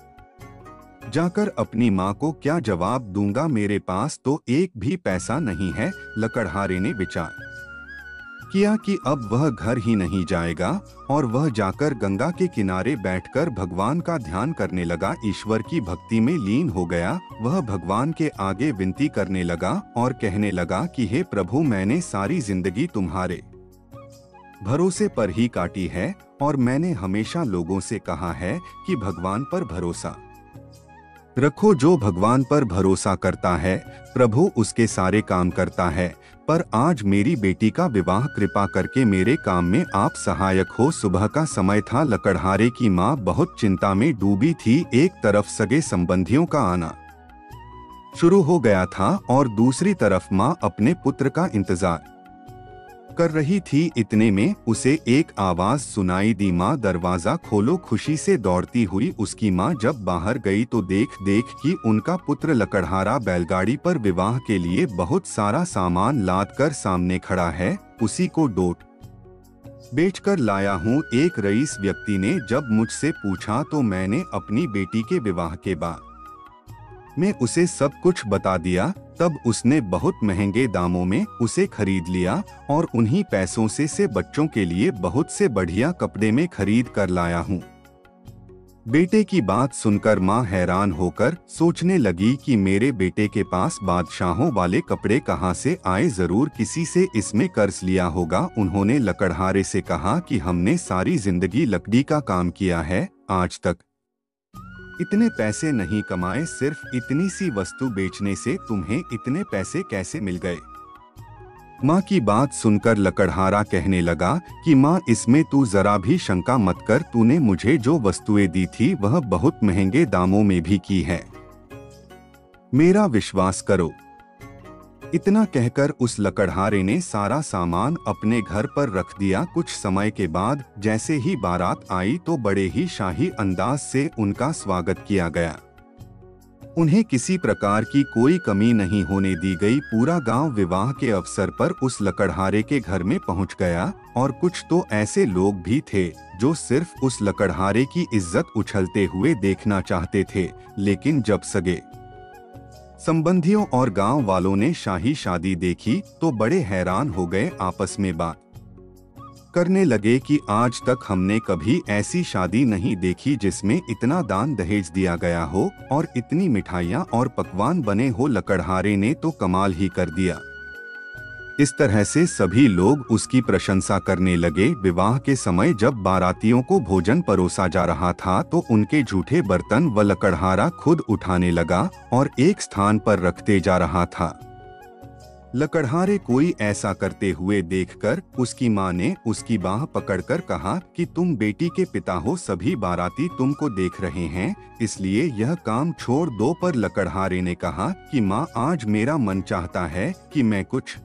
जाकर अपनी माँ को क्या जवाब दूंगा, मेरे पास तो एक भी पैसा नहीं है। लकड़हारे ने विचार किया कि अब वह घर ही नहीं जाएगा और वह जाकर गंगा के किनारे बैठकर भगवान का ध्यान करने लगा। ईश्वर की भक्ति में लीन हो गया। वह भगवान के आगे विनती करने लगा और कहने लगा कि हे प्रभु, मैंने सारी जिंदगी तुम्हारे भरोसे पर ही काटी है और मैंने हमेशा लोगों से कहा है कि भगवान पर भरोसा रखो। जो भगवान पर भरोसा करता है प्रभु उसके सारे काम करता है। पर आज मेरी बेटी का विवाह, कृपा करके मेरे काम में आप सहायक हो। सुबह का समय था। लकड़हारे की माँ बहुत चिंता में डूबी थी। एक तरफ सगे संबंधियों का आना शुरू हो गया था और दूसरी तरफ माँ अपने पुत्र का इंतजार कर रही थी। इतने में उसे एक आवाज सुनाई दी, माँ दरवाजा खोलो। खुशी से दौड़ती हुई उसकी माँ जब बाहर गई तो देख कि उनका पुत्र लकड़हारा बैलगाड़ी पर विवाह के लिए बहुत सारा सामान लाद कर सामने खड़ा है। उसी को डोट बेचकर लाया हूँ। एक रईस व्यक्ति ने जब मुझसे पूछा तो मैंने अपनी बेटी के विवाह के बाद मैं उसे सब कुछ बता दिया। तब उसने बहुत महंगे दामों में उसे खरीद लिया और उन्हीं पैसों से बच्चों के लिए बहुत से बढ़िया कपड़े में खरीद कर लाया हूँ। बेटे की बात सुनकर माँ हैरान होकर सोचने लगी कि मेरे बेटे के पास बादशाहों वाले कपड़े कहाँ से आए, जरूर किसी से इसमें कर्ज लिया होगा। उन्होंने लकड़हारे से कहा कि हमने सारी जिंदगी लकड़ी का काम किया है, आज तक इतने पैसे नहीं कमाए, सिर्फ इतनी सी वस्तु बेचने से तुम्हें इतने पैसे कैसे मिल गए? माँ की बात सुनकर लकड़हारा कहने लगा कि माँ, इसमें तू जरा भी शंका मत कर, तूने मुझे जो वस्तुएं दी थी वह बहुत महंगे दामों में भी की है, मेरा विश्वास करो। इतना कहकर उस लकड़हारे ने सारा सामान अपने घर पर रख दिया। कुछ समय के बाद जैसे ही बारात आई तो बड़े ही शाही अंदाज से उनका स्वागत किया गया। उन्हें किसी प्रकार की कोई कमी नहीं होने दी गई। पूरा गांव विवाह के अवसर पर उस लकड़हारे के घर में पहुंच गया और कुछ तो ऐसे लोग भी थे जो सिर्फ उस लकड़हारे की इज्जत उछलते हुए देखना चाहते थे। लेकिन जब सगे संबंधियों और गांव वालों ने शाही शादी देखी तो बड़े हैरान हो गए। आपस में बात करने लगे कि आज तक हमने कभी ऐसी शादी नहीं देखी जिसमें इतना दान दहेज दिया गया हो और इतनी मिठाइयाँ और पकवान बने हो। लकड़हारे ने तो कमाल ही कर दिया। इस तरह से सभी लोग उसकी प्रशंसा करने लगे। विवाह के समय जब बारातियों को भोजन परोसा जा रहा था तो उनके जूठे बर्तन व लकड़हारा खुद उठाने लगा और एक स्थान पर रखते जा रहा था। लकड़हारे कोई ऐसा करते हुए देखकर उसकी माँ ने उसकी बाह पकड़कर कहा कि तुम बेटी के पिता हो, सभी बाराती तुमको देख रहे हैं, इसलिए यह काम छोड़ दो। पर लकड़हारे ने कहा कि माँ, आज मेरा मन चाहता है कि मैं कुछ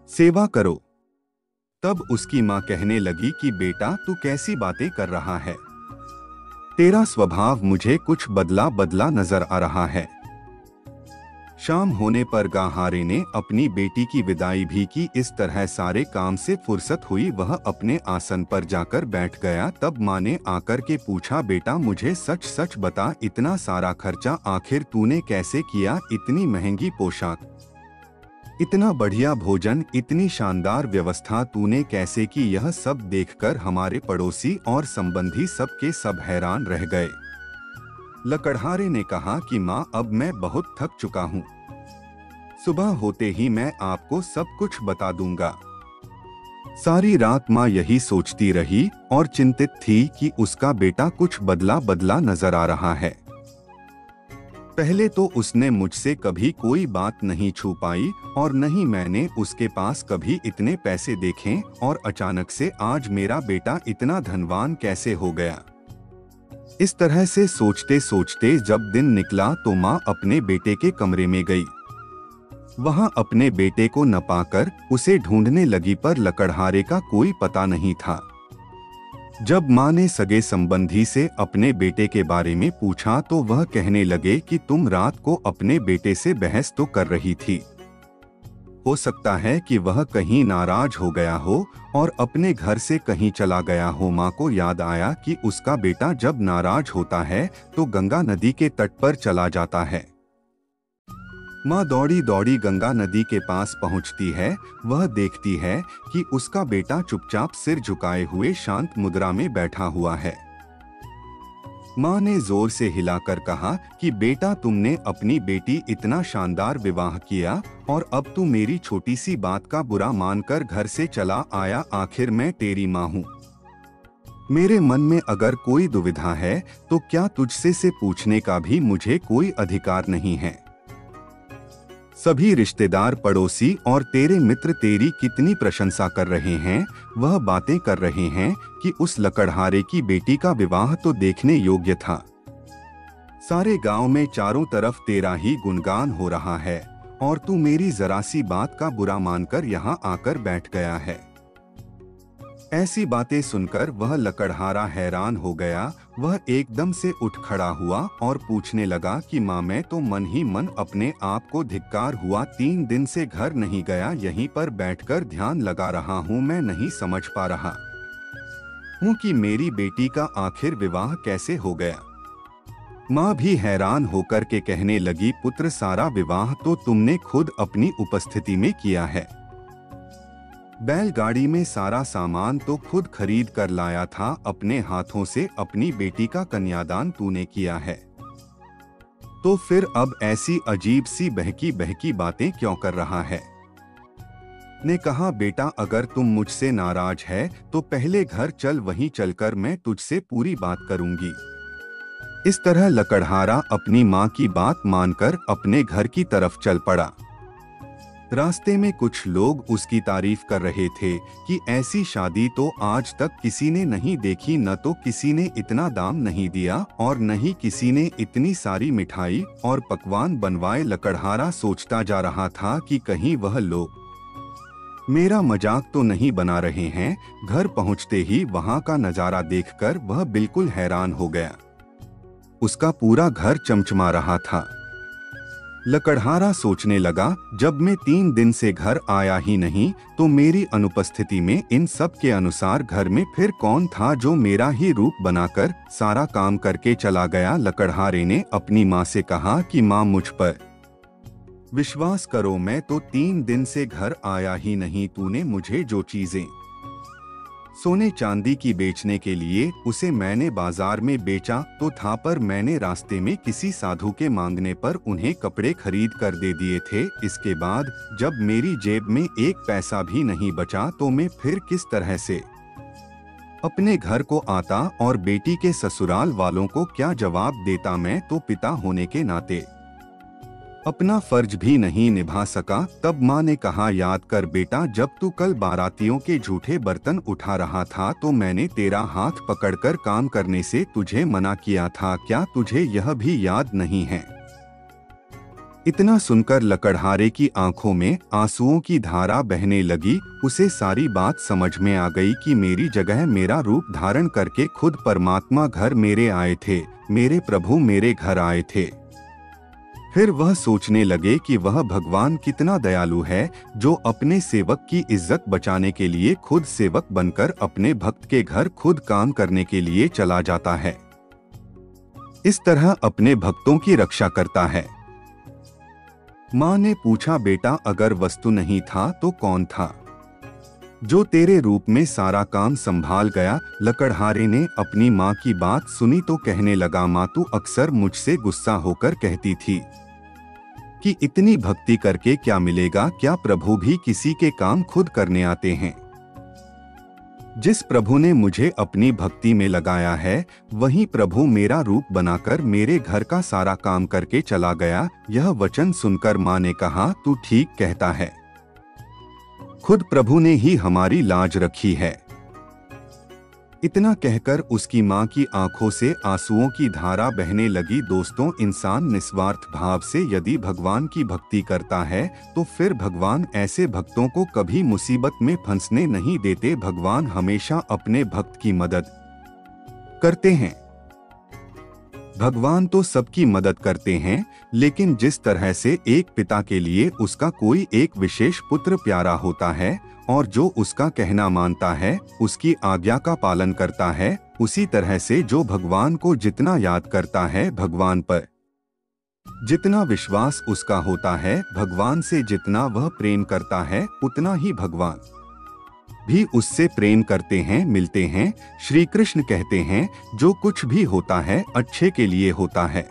सेवा करो। तब उसकी माँ कहने लगी कि बेटा, तू कैसी बातें कर रहा है? तेरा स्वभाव मुझे कुछ बदला बदला नजर आ रहा है। शाम होने पर गाहारे ने अपनी बेटी की विदाई भी की। इस तरह सारे काम से फुर्सत हुई, वह अपने आसन पर जाकर बैठ गया। तब माँ ने आकर के पूछा, बेटा मुझे सच सच बता, इतना सारा खर्चा आखिर तूने कैसे किया? इतनी महंगी पोशाक, इतना बढ़िया भोजन, इतनी शानदार व्यवस्था तूने कैसे की? यह सब देखकर हमारे पड़ोसी और संबंधी सब के सब हैरान रह गए। लकड़हारे ने कहा कि माँ, अब मैं बहुत थक चुका हूँ, सुबह होते ही मैं आपको सब कुछ बता दूंगा। सारी रात माँ यही सोचती रही और चिंतित थी कि उसका बेटा कुछ बदला बदला नजर आ रहा है। पहले तो उसने मुझसे कभी कोई बात नहीं छुपाई और न ही मैंने उसके पास कभी इतने पैसे देखे, और अचानक से आज मेरा बेटा इतना धनवान कैसे हो गया? इस तरह से सोचते सोचते जब दिन निकला तो माँ अपने बेटे के कमरे में गई। वहां अपने बेटे को न पाकर उसे ढूंढने लगी, पर लकड़हारे का कोई पता नहीं था। जब माँ ने सगे संबंधी से अपने बेटे के बारे में पूछा तो वह कहने लगे कि तुम रात को अपने बेटे से बहस तो कर रही थी, हो सकता है कि वह कहीं नाराज हो गया हो और अपने घर से कहीं चला गया हो। माँ को याद आया कि उसका बेटा जब नाराज होता है तो गंगा नदी के तट पर चला जाता है। माँ दौड़ी दौड़ी गंगा नदी के पास पहुँचती है। वह देखती है कि उसका बेटा चुपचाप सिर झुकाए हुए शांत मुद्रा में बैठा हुआ है। माँ ने जोर से हिलाकर कहा कि बेटा, तुमने अपनी बेटी इतना शानदार विवाह किया और अब तू मेरी छोटी सी बात का बुरा मानकर घर से चला आया। आखिर मैं तेरी माँ हूँ। मेरे मन में अगर कोई दुविधा है तो क्या तुझसे से पूछने का भी मुझे कोई अधिकार नहीं है? सभी रिश्तेदार, पड़ोसी और तेरे मित्र तेरी कितनी प्रशंसा कर रहे हैं। वह बातें कर रहे हैं कि उस लकड़हारे की बेटी का विवाह तो देखने योग्य था। सारे गांव में चारों तरफ तेरा ही गुणगान हो रहा है और तू मेरी जरा सी बात का बुरा मानकर यहाँ आकर बैठ गया है। ऐसी बातें सुनकर वह लकड़हारा हैरान हो गया। वह एकदम से उठ खड़ा हुआ और पूछने लगा कि माँ, मैं तो मन ही मन अपने आप को धिक्कार हुआ। 3 दिन से घर नहीं गया, यहीं पर बैठकर ध्यान लगा रहा हूँ। मैं नहीं समझ पा रहा हूँ कि मेरी बेटी का आखिर विवाह कैसे हो गया। माँ भी हैरान होकर के कहने लगी, पुत्र, सारा विवाह तो तुमने खुद अपनी उपस्थिति में किया है। बैलगाड़ी में सारा सामान तो खुद खरीद कर लाया था। अपने हाथों से अपनी बेटी का कन्यादान तूने किया है, तो फिर अब ऐसी अजीब सी बहकी बहकी बातें क्यों कर रहा है? ने कहा, बेटा, अगर तुम मुझसे नाराज है तो पहले घर चल, वहीं चलकर मैं तुझसे पूरी बात करूंगी। इस तरह लकड़हारा अपनी माँ की बात मानकर अपने घर की तरफ चल पड़ा। रास्ते में कुछ लोग उसकी तारीफ कर रहे थे कि ऐसी शादी तो आज तक किसी ने नहीं देखी, न तो किसी ने इतना दाम नहीं दिया और न ही किसी ने इतनी सारी मिठाई और पकवान बनवाए। लकड़हारा सोचता जा रहा था कि कहीं वह लोग मेरा मजाक तो नहीं बना रहे हैं। घर पहुंचते ही वहां का नजारा देखकर वह बिल्कुल हैरान हो गया। उसका पूरा घर चमचमा रहा था। लकड़हारा सोचने लगा, जब मैं 3 दिन से घर आया ही नहीं तो मेरी अनुपस्थिति में इन सब के अनुसार घर में फिर कौन था जो मेरा ही रूप बनाकर सारा काम करके चला गया। लकड़हारे ने अपनी माँ से कहा कि माँ, मुझ पर विश्वास करो, मैं तो 3 दिन से घर आया ही नहीं। तूने मुझे जो चीजें सोने चांदी की बेचने के लिए उसे मैंने बाजार में बेचा तो था, पर मैंने रास्ते में किसी साधु के मांगने पर उन्हें कपड़े खरीद कर दे दिए थे। इसके बाद जब मेरी जेब में 1 पैसा भी नहीं बचा तो मैं फिर किस तरह से अपने घर को आता और बेटी के ससुराल वालों को क्या जवाब देता। मैं तो पिता होने के नाते अपना फर्ज भी नहीं निभा सका। तब माँ ने कहा, याद कर बेटा, जब तू कल बारातियों के झूठे बर्तन उठा रहा था तो मैंने तेरा हाथ पकड़कर काम करने से तुझे मना किया था। क्या तुझे यह भी याद नहीं है? इतना सुनकर लकड़हारे की आंखों में आंसुओं की धारा बहने लगी। उसे सारी बात समझ में आ गई कि मेरी जगह मेरा रूप धारण करके खुद परमात्मा घर मेरे आए थे, मेरे प्रभु मेरे घर आए थे। फिर वह सोचने लगे कि वह भगवान कितना दयालु है, जो अपने सेवक की इज्जत बचाने के लिए खुद सेवक बनकर अपने भक्त के घर खुद काम करने के लिए चला जाता है। इस तरह अपने भक्तों की रक्षा करता है। माँ ने पूछा, बेटा, अगर वस्तु नहीं था तो कौन था जो तेरे रूप में सारा काम संभाल गया? लकड़हारे ने अपनी माँ की बात सुनी तो कहने लगा, माँ, तू अक्सर मुझसे गुस्सा होकर कहती थी कि इतनी भक्ति करके क्या मिलेगा? क्या प्रभु भी किसी के काम खुद करने आते हैं? जिस प्रभु ने मुझे अपनी भक्ति में लगाया है वही प्रभु मेरा रूप बनाकर मेरे घर का सारा काम करके चला गया। यह वचन सुनकर माँ ने कहा, तू ठीक कहता है, खुद प्रभु ने ही हमारी लाज रखी है। इतना कहकर उसकी माँ की आंखों से आंसुओं की धारा बहने लगी। दोस्तों, इंसान निस्वार्थ भाव से यदि भगवान की भक्ति करता है तो फिर भगवान ऐसे भक्तों को कभी मुसीबत में फंसने नहीं देते। भगवान हमेशा अपने भक्त की मदद करते हैं। भगवान तो सबकी मदद करते हैं, लेकिन जिस तरह से एक पिता के लिए उसका कोई एक विशेष पुत्र प्यारा होता है और जो उसका कहना मानता है, उसकी आज्ञा का पालन करता है, उसी तरह से जो भगवान को जितना याद करता है, भगवान पर जितना विश्वास उसका होता है, भगवान से जितना वह प्रेम करता है, उतना ही भगवान भी उससे प्रेम करते हैं, मिलते हैं। श्री कृष्ण कहते हैं, जो कुछ भी होता है अच्छे के लिए होता है।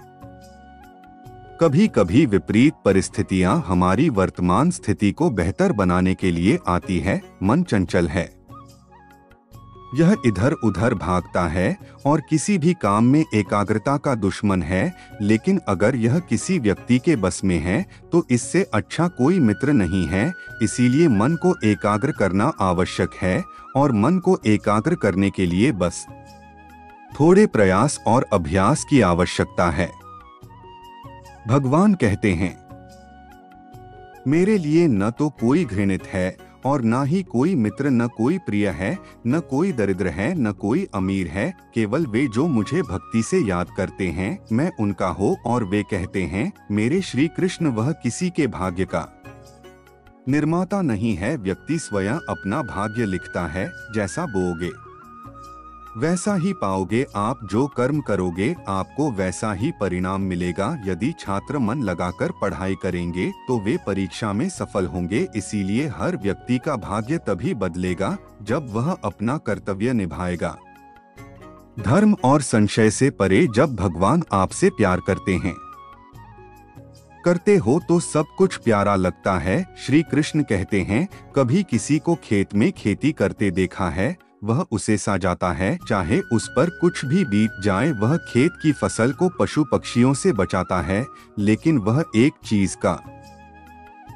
कभी कभी विपरीत परिस्थितियां हमारी वर्तमान स्थिति को बेहतर बनाने के लिए आती है। मन चंचल है, यह इधर उधर भागता है और किसी भी काम में एकाग्रता का दुश्मन है। लेकिन अगर यह किसी व्यक्ति के बस में है तो इससे अच्छा कोई मित्र नहीं है। इसीलिए मन को एकाग्र करना आवश्यक है और मन को एकाग्र करने के लिए बस थोड़े प्रयास और अभ्यास की आवश्यकता है। भगवान कहते हैं, मेरे लिए न तो कोई घृणित है और न ही कोई मित्र, न कोई प्रिय है, न कोई दरिद्र है, न कोई अमीर है। केवल वे जो मुझे भक्ति से याद करते हैं, मैं उनका हो। और वे कहते हैं, मेरे श्री कृष्ण, वह किसी के भाग्य का निर्माता नहीं है। व्यक्ति स्वयं अपना भाग्य लिखता है। जैसा बोओगे वैसा ही पाओगे। आप जो कर्म करोगे आपको वैसा ही परिणाम मिलेगा। यदि छात्र मन लगाकर पढ़ाई करेंगे तो वे परीक्षा में सफल होंगे। इसीलिए हर व्यक्ति का भाग्य तभी बदलेगा जब वह अपना कर्तव्य निभाएगा। धर्म और संशय से परे जब भगवान आपसे प्यार करते हैं, करते हो तो सब कुछ प्यारा लगता है। श्री कृष्ण कहते हैं, कभी किसी को खेत में खेती करते देखा है? वह उसे सा जाता है, चाहे उस पर कुछ भी बीत जाए। वह खेत की फसल को पशु पक्षियों से बचाता है, लेकिन वह एक चीज का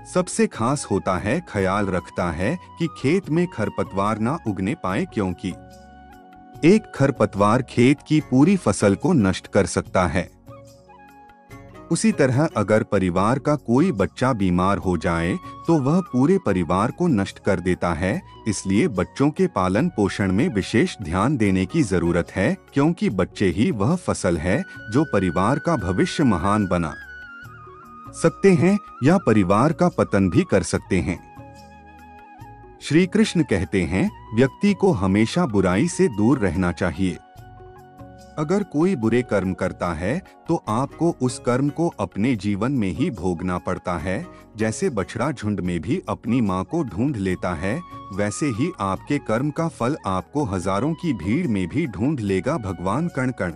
सबसे खास होता है, ख्याल रखता है कि खेत में खरपतवार ना उगने पाए, क्योंकि एक खरपतवार खेत की पूरी फसल को नष्ट कर सकता है। उसी तरह अगर परिवार का कोई बच्चा बीमार हो जाए तो वह पूरे परिवार को नष्ट कर देता है। इसलिए बच्चों के पालन पोषण में विशेष ध्यान देने की जरूरत है, क्योंकि बच्चे ही वह फसल है जो परिवार का भविष्य महान बना सकते हैं या परिवार का पतन भी कर सकते हैं। श्री कृष्ण कहते हैं, व्यक्ति को हमेशा बुराई से दूर रहना चाहिए। अगर कोई बुरे कर्म करता है तो आपको उस कर्म को अपने जीवन में ही भोगना पड़ता है। जैसे बछड़ा झुंड में भी अपनी मां को ढूंढ लेता है, वैसे ही आपके कर्म का फल आपको हजारों की भीड़ में भी ढूंढ लेगा। भगवान कण कण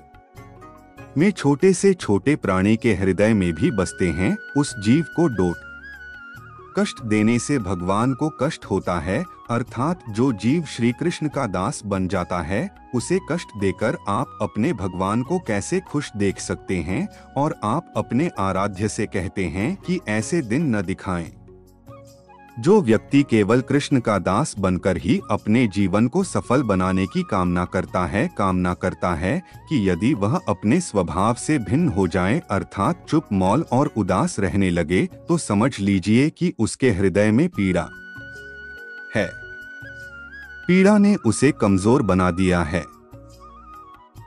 में छोटे से छोटे प्राणी के हृदय में भी बसते हैं। उस जीव को डोट कष्ट देने से भगवान को कष्ट होता है, अर्थात जो जीव श्री कृष्ण का दास बन जाता है उसे कष्ट देकर आप अपने भगवान को कैसे खुश देख सकते हैं। और आप अपने आराध्य से कहते हैं कि ऐसे दिन न दिखाएं। जो व्यक्ति केवल कृष्ण का दास बनकर ही अपने जीवन को सफल बनाने की कामना करता है कि यदि वह अपने स्वभाव से भिन्न हो जाए, अर्थात चुप, मौन और उदास रहने लगे, तो समझ लीजिए कि उसके हृदय में पीड़ा है। पीड़ा ने उसे कमजोर बना दिया है।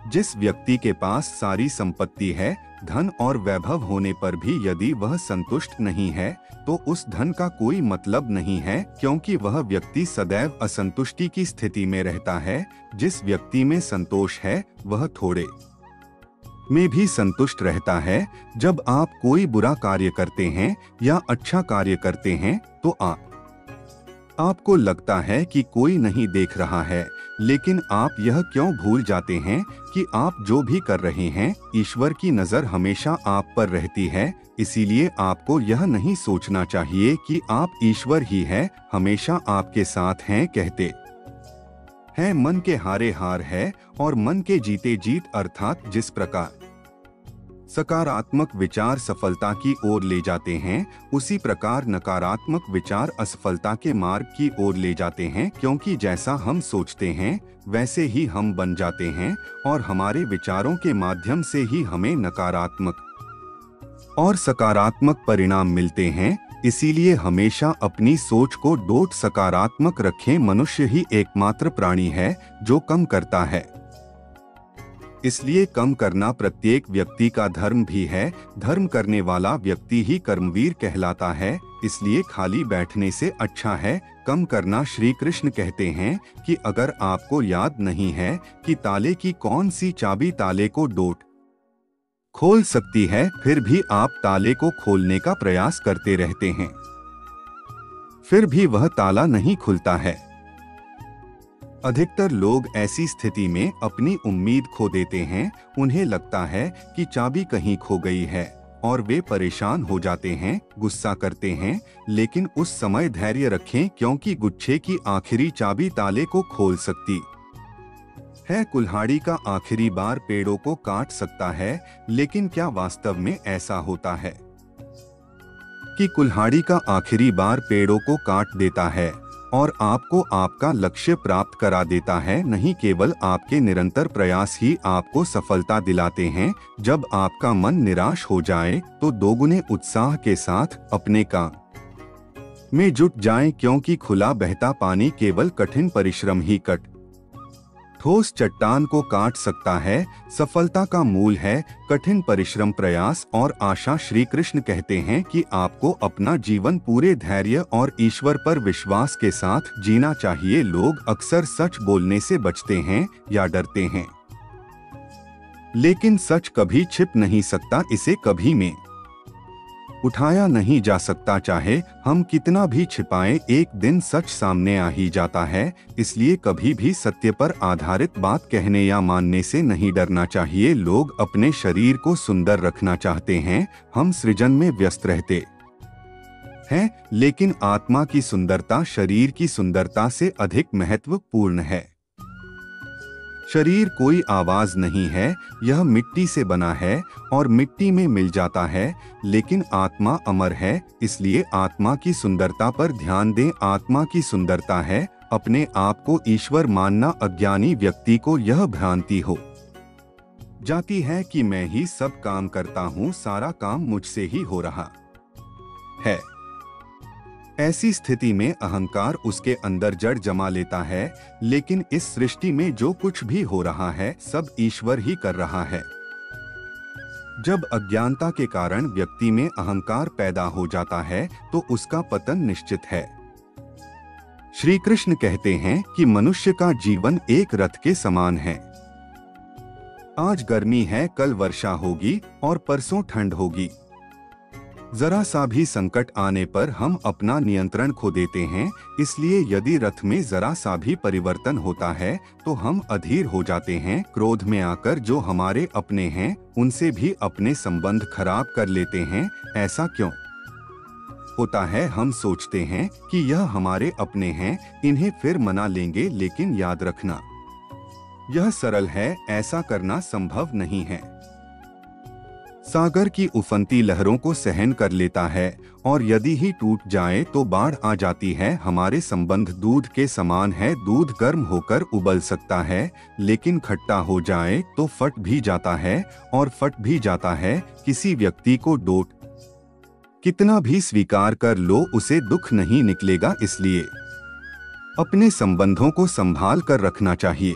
जिस व्यक्ति के पास सारी संपत्ति है, धन और वैभव होने पर भी यदि वह संतुष्ट नहीं है तो उस धन का कोई मतलब नहीं है, क्योंकि वह व्यक्ति सदैव असंतुष्टि की स्थिति में रहता है। जिस व्यक्ति में संतोष है वह थोड़े में भी संतुष्ट रहता है। जब आप कोई बुरा कार्य करते हैं या अच्छा कार्य करते हैं तो आपको लगता है कि कोई नहीं देख रहा है, लेकिन आप यह क्यों भूल जाते हैं कि आप जो भी कर रहे हैं ईश्वर की नजर हमेशा आप पर रहती है। इसीलिए आपको यह नहीं सोचना चाहिए कि आप ईश्वर ही है हमेशा आपके साथ हैं। कहते हैं मन के हारे हार है और मन के जीते जीत, अर्थात जिस प्रकार सकारात्मक विचार सफलता की ओर ले जाते हैं, उसी प्रकार नकारात्मक विचार असफलता के मार्ग की ओर ले जाते हैं। क्योंकि जैसा हम सोचते हैं वैसे ही हम बन जाते हैं और हमारे विचारों के माध्यम से ही हमें नकारात्मक और सकारात्मक परिणाम मिलते हैं। इसीलिए हमेशा अपनी सोच को डोट सकारात्मक रखें। मनुष्य ही एकमात्र प्राणी है जो कम करता है, इसलिए कम करना प्रत्येक व्यक्ति का धर्म भी है। धर्म करने वाला व्यक्ति ही कर्मवीर कहलाता है। इसलिए खाली बैठने से अच्छा है कम करना। श्री कृष्ण कहते हैं कि अगर आपको याद नहीं है कि ताले की कौन सी चाबी ताले को डोट खोल सकती है, फिर भी आप ताले को खोलने का प्रयास करते रहते हैं, फिर भी वह ताला नहीं खुलता है। अधिकतर लोग ऐसी स्थिति में अपनी उम्मीद खो देते हैं। उन्हें लगता है कि चाबी कहीं खो गई है और वे परेशान हो जाते हैं, गुस्सा करते हैं। लेकिन उस समय धैर्य रखें, क्योंकि गुच्छे की आखिरी चाबी ताले को खोल सकती है। कुल्हाड़ी का आखिरी बार पेड़ों को काट सकता है, लेकिन क्या वास्तव में ऐसा होता है कि कुल्हाड़ी का आखिरी बार पेड़ों को काट देता है और आपको आपका लक्ष्य प्राप्त करा देता है? नहीं, केवल आपके निरंतर प्रयास ही आपको सफलता दिलाते हैं। जब आपका मन निराश हो जाए तो दोगुने उत्साह के साथ अपने काम में जुट जाएं, क्योंकि खुला बहता पानी केवल कठिन परिश्रम ही ठोस चट्टान को काट सकता है। सफलता का मूल है कठिन परिश्रम, प्रयास और आशा। श्री कृष्ण कहते हैं कि आपको अपना जीवन पूरे धैर्य और ईश्वर पर विश्वास के साथ जीना चाहिए। लोग अक्सर सच बोलने से बचते हैं या डरते हैं, लेकिन सच कभी छिप नहीं सकता, इसे कभी में उठाया नहीं जा सकता। चाहे हम कितना भी छिपाएं, एक दिन सच सामने आ ही जाता है। इसलिए कभी भी सत्य पर आधारित बात कहने या मानने से नहीं डरना चाहिए। लोग अपने शरीर को सुंदर रखना चाहते हैं, हम सृजन में व्यस्त रहते हैं, लेकिन आत्मा की सुंदरता शरीर की सुंदरता से अधिक महत्वपूर्ण है। शरीर कोई आवाज नहीं है, यह मिट्टी से बना है और मिट्टी में मिल जाता है, लेकिन आत्मा अमर है, इसलिए आत्मा की सुंदरता पर ध्यान दें। आत्मा की सुंदरता है अपने आप को ईश्वर मानना। अज्ञानी व्यक्ति को यह भ्रांति हो जाती है कि मैं ही सब काम करता हूँ, सारा काम मुझसे ही हो रहा है। ऐसी स्थिति में अहंकार उसके अंदर जड़ जमा लेता है, लेकिन इस सृष्टि में जो कुछ भी हो रहा है सब ईश्वर ही कर रहा है। जब अज्ञानता के कारण व्यक्ति में अहंकार पैदा हो जाता है तो उसका पतन निश्चित है। श्री कृष्ण कहते हैं कि मनुष्य का जीवन एक रथ के समान है। आज गर्मी है, कल वर्षा होगी और परसों ठंड होगी। जरा सा भी संकट आने पर हम अपना नियंत्रण खो देते हैं, इसलिए यदि रथ में जरा सा भी परिवर्तन होता है तो हम अधीर हो जाते हैं। क्रोध में आकर जो हमारे अपने हैं उनसे भी अपने संबंध खराब कर लेते हैं। ऐसा क्यों होता है? हम सोचते हैं कि यह हमारे अपने हैं, इन्हें फिर मना लेंगे, लेकिन याद रखना यह सरल है, ऐसा करना संभव नहीं है। सागर की उफनती लहरों को सहन कर लेता है और यदि ही टूट जाए तो बाढ़ आ जाती है। हमारे संबंध दूध के समान है, दूध गर्म होकर उबल सकता है, लेकिन खट्टा हो जाए तो फट भी जाता है और फट भी जाता है। किसी व्यक्ति को डोट कितना भी स्वीकार कर लो, उसे दुख नहीं निकलेगा, इसलिए अपने संबंधों को संभाल कर रखना चाहिए।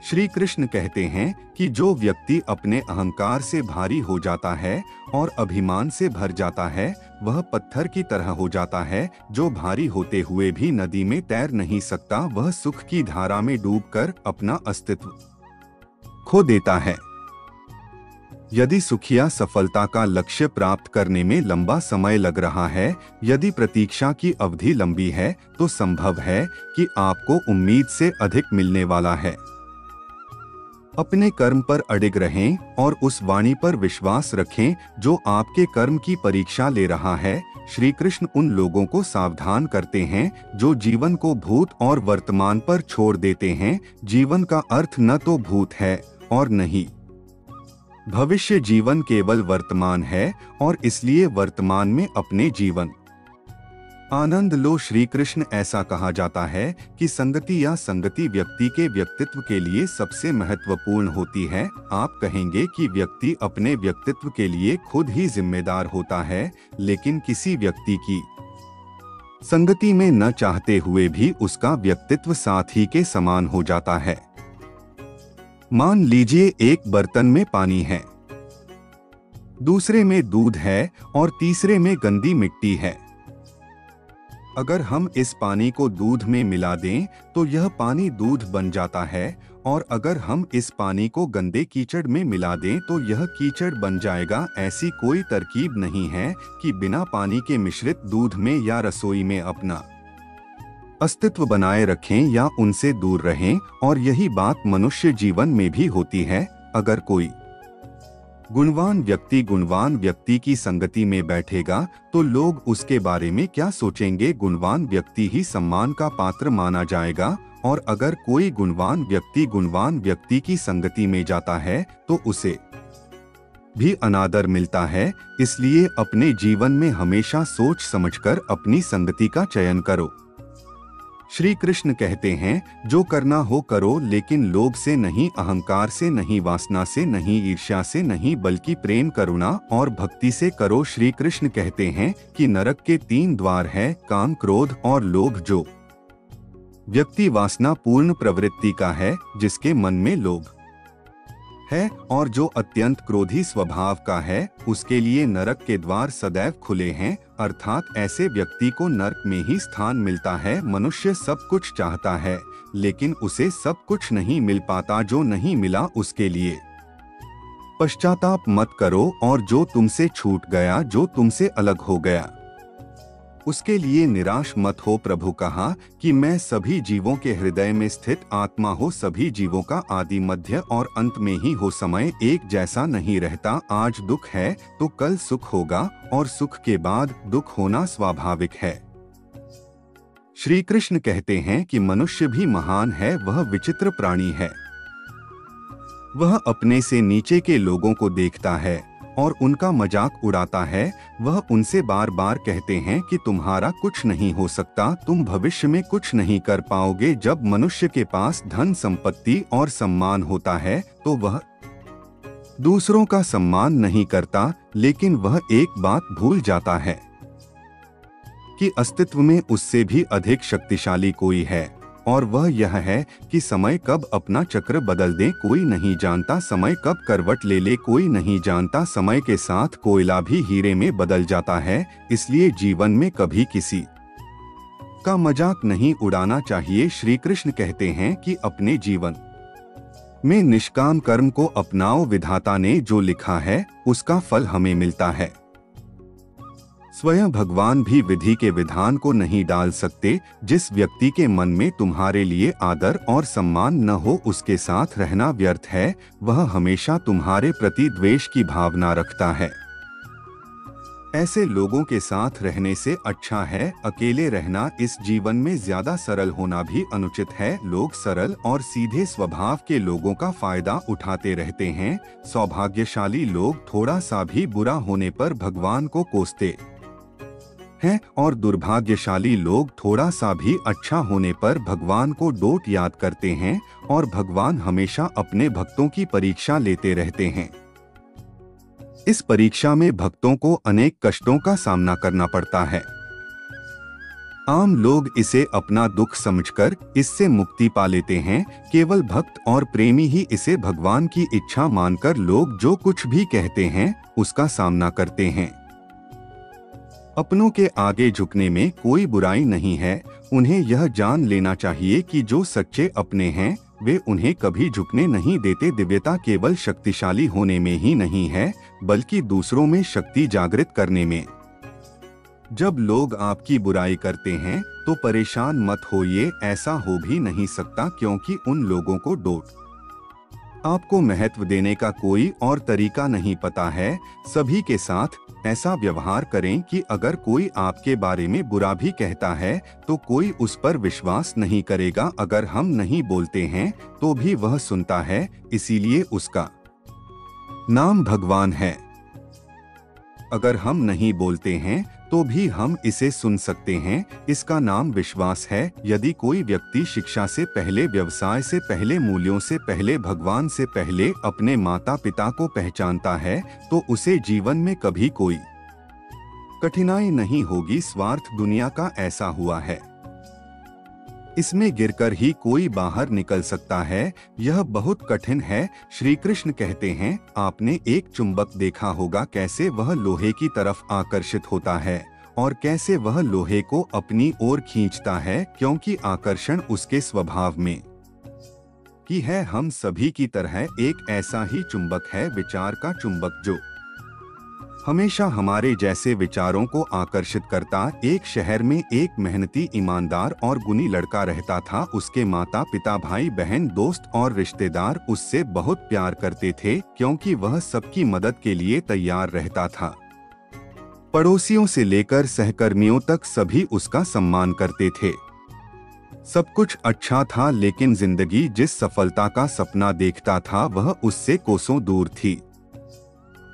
श्री कृष्ण कहते हैं कि जो व्यक्ति अपने अहंकार से भारी हो जाता है और अभिमान से भर जाता है वह पत्थर की तरह हो जाता है, जो भारी होते हुए भी नदी में तैर नहीं सकता। वह सुख की धारा में डूबकर अपना अस्तित्व खो देता है। यदि सुखिया सफलता का लक्ष्य प्राप्त करने में लंबा समय लग रहा है, यदि प्रतीक्षा की अवधि लंबी है, तो संभव है कि आपको उम्मीद से अधिक मिलने वाला है। अपने कर्म पर अडिग रहें और उस वाणी पर विश्वास रखें जो आपके कर्म की परीक्षा ले रहा है। श्री कृष्ण उन लोगों को सावधान करते हैं जो जीवन को भूत और वर्तमान पर छोड़ देते हैं। जीवन का अर्थ न तो भूत है और न ही भविष्य, जीवन केवल वर्तमान है और इसलिए वर्तमान में अपने जीवन आनंद लो। श्री कृष्ण ऐसा कहा जाता है कि संगति या संगति व्यक्ति के व्यक्तित्व के लिए सबसे महत्वपूर्ण होती है। आप कहेंगे कि व्यक्ति अपने व्यक्तित्व के लिए खुद ही जिम्मेदार होता है, लेकिन किसी व्यक्ति की संगति में न चाहते हुए भी उसका व्यक्तित्व साथी के समान हो जाता है। मान लीजिए एक बर्तन में पानी है, दूसरे में दूध है और तीसरे में गंदी मिट्टी है। अगर हम इस पानी को दूध में मिला दें तो यह पानी दूध बन जाता है, और अगर हम इस पानी को गंदे कीचड़ में मिला दें तो यह कीचड़ बन जाएगा। ऐसी कोई तरकीब नहीं है कि बिना पानी के मिश्रित दूध में या रसोई में अपना अस्तित्व बनाए रखें या उनसे दूर रहें, और यही बात मनुष्य जीवन में भी होती है। अगर कोई गुणवान व्यक्ति की संगति में बैठेगा तो लोग उसके बारे में क्या सोचेंगे? गुणवान व्यक्ति ही सम्मान का पात्र माना जाएगा, और अगर कोई गुणवान व्यक्ति की संगति में जाता है तो उसे भी अनादर मिलता है। इसलिए अपने जीवन में हमेशा सोच समझकर अपनी संगति का चयन करो। श्री कृष्ण कहते हैं जो करना हो करो, लेकिन लोभ से नहीं, अहंकार से नहीं, वासना से नहीं, ईर्ष्या से नहीं, बल्कि प्रेम, करुणा और भक्ति से करो। श्री कृष्ण कहते हैं कि नरक के 3 द्वार है, काम, क्रोध और लोभ। जो व्यक्ति वासना पूर्ण प्रवृत्ति का है, जिसके मन में लोभ है और जो अत्यंत क्रोधी स्वभाव का है, उसके लिए नरक के द्वार सदैव खुले हैं, अर्थात ऐसे व्यक्ति को नरक में ही स्थान मिलता है। मनुष्य सब कुछ चाहता है, लेकिन उसे सब कुछ नहीं मिल पाता। जो नहीं मिला उसके लिए पश्चाताप मत करो, और जो तुमसे छूट गया, जो तुमसे अलग हो गया, उसके लिए निराश मत हो। प्रभु कहा कि मैं सभी जीवों के हृदय में स्थित आत्मा हो, सभी जीवों का आदि, मध्य और अंत में ही हो। समय एक जैसा नहीं रहता। आज दुख है तो कल सुख होगा, और सुख के बाद दुख होना स्वाभाविक है। श्री कृष्ण कहते हैं कि मनुष्य भी महान है, वह विचित्र प्राणी है। वह अपने से नीचे के लोगों को देखता है और उनका मजाक उड़ाता है। वह उनसे बार बार कहते हैं कि तुम्हारा कुछ नहीं हो सकता, तुम भविष्य में कुछ नहीं कर पाओगे। जब मनुष्य के पास धन संपत्ति और सम्मान होता है तो वह दूसरों का सम्मान नहीं करता, लेकिन वह एक बात भूल जाता है कि अस्तित्व में उससे भी अधिक शक्तिशाली कोई है, और वह यह है कि समय कब अपना चक्र बदल दे कोई नहीं जानता, समय कब करवट ले ले कोई नहीं जानता। समय के साथ कोयला भी हीरे में बदल जाता है, इसलिए जीवन में कभी किसी का मजाक नहीं उड़ाना चाहिए। श्री कृष्ण कहते हैं कि अपने जीवन में निष्काम कर्म को अपनाओ, विधाता ने जो लिखा है उसका फल हमें मिलता है। स्वयं भगवान भी विधि के विधान को नहीं डाल सकते। जिस व्यक्ति के मन में तुम्हारे लिए आदर और सम्मान न हो उसके साथ रहना व्यर्थ है, वह हमेशा तुम्हारे प्रति द्वेष की भावना रखता है। ऐसे लोगों के साथ रहने से अच्छा है अकेले रहना। इस जीवन में ज्यादा सरल होना भी अनुचित है। लोग सरल और सीधे स्वभाव के लोगों का फायदा उठाते रहते हैं। सौभाग्यशाली लोग थोड़ा सा भी बुरा होने पर भगवान को कोसते हैं और दुर्भाग्यशाली लोग थोड़ा सा भी अच्छा होने पर भगवान को डोट याद करते हैं, और भगवान हमेशा अपने भक्तों की परीक्षा लेते रहते हैं। इस परीक्षा में भक्तों को अनेक कष्टों का सामना करना पड़ता है। आम लोग इसे अपना दुख समझकर इससे मुक्ति पा लेते हैं। केवल भक्त और प्रेमी ही इसे भगवान की इच्छा मानकर लोग जो कुछ भी कहते हैं उसका सामना करते हैं। अपनों के आगे झुकने में कोई बुराई नहीं है। उन्हें यह जान लेना चाहिए कि जो सच्चे अपने हैं वे उन्हें कभी झुकने नहीं देते। दिव्यता केवल शक्तिशाली होने में ही नहीं है, बल्कि दूसरों में शक्ति जागृत करने में। जब लोग आपकी बुराई करते हैं तो परेशान मत होइए, ऐसा हो भी नहीं सकता, क्योंकि उन लोगों को डोट आपको महत्व देने का कोई और तरीका नहीं पता है। सभी के साथ ऐसा व्यवहार करें कि अगर कोई आपके बारे में बुरा भी कहता है तो कोई उस पर विश्वास नहीं करेगा। अगर हम नहीं बोलते हैं तो भी वह सुनता है, इसीलिए उसका नाम भगवान है। अगर हम नहीं बोलते हैं तो भी हम इसे सुन सकते हैं, इसका नाम विश्वास है। यदि कोई व्यक्ति शिक्षा से पहले, व्यवसाय से पहले, मूल्यों से पहले, भगवान से पहले अपने माता पिता को पहचानता है तो उसे जीवन में कभी कोई कठिनाई नहीं होगी। स्वार्थ दुनिया का ऐसा हुआ है, इसमें गिरकर ही कोई बाहर निकल सकता है। यह बहुत कठिन है। श्री कृष्ण कहते हैं, आपने एक चुंबक देखा होगा, कैसे वह लोहे की तरफ आकर्षित होता है और कैसे वह लोहे को अपनी ओर खींचता है, क्योंकि आकर्षण उसके स्वभाव में ही है। हम सभी की तरह एक ऐसा ही चुंबक है, विचार का चुंबक, जो हमेशा हमारे जैसे विचारों को आकर्षित करता। एक शहर में एक मेहनती, ईमानदार और गुणी लड़का रहता था। उसके माता पिता, भाई बहन, दोस्त और रिश्तेदार उससे बहुत प्यार करते थे, क्योंकि वह सबकी मदद के लिए तैयार रहता था। पड़ोसियों से लेकर सहकर्मियों तक सभी उसका सम्मान करते थे। सब कुछ अच्छा था, लेकिन जिंदगी जिस सफलता का सपना देखता था वह उससे कोसों दूर थी।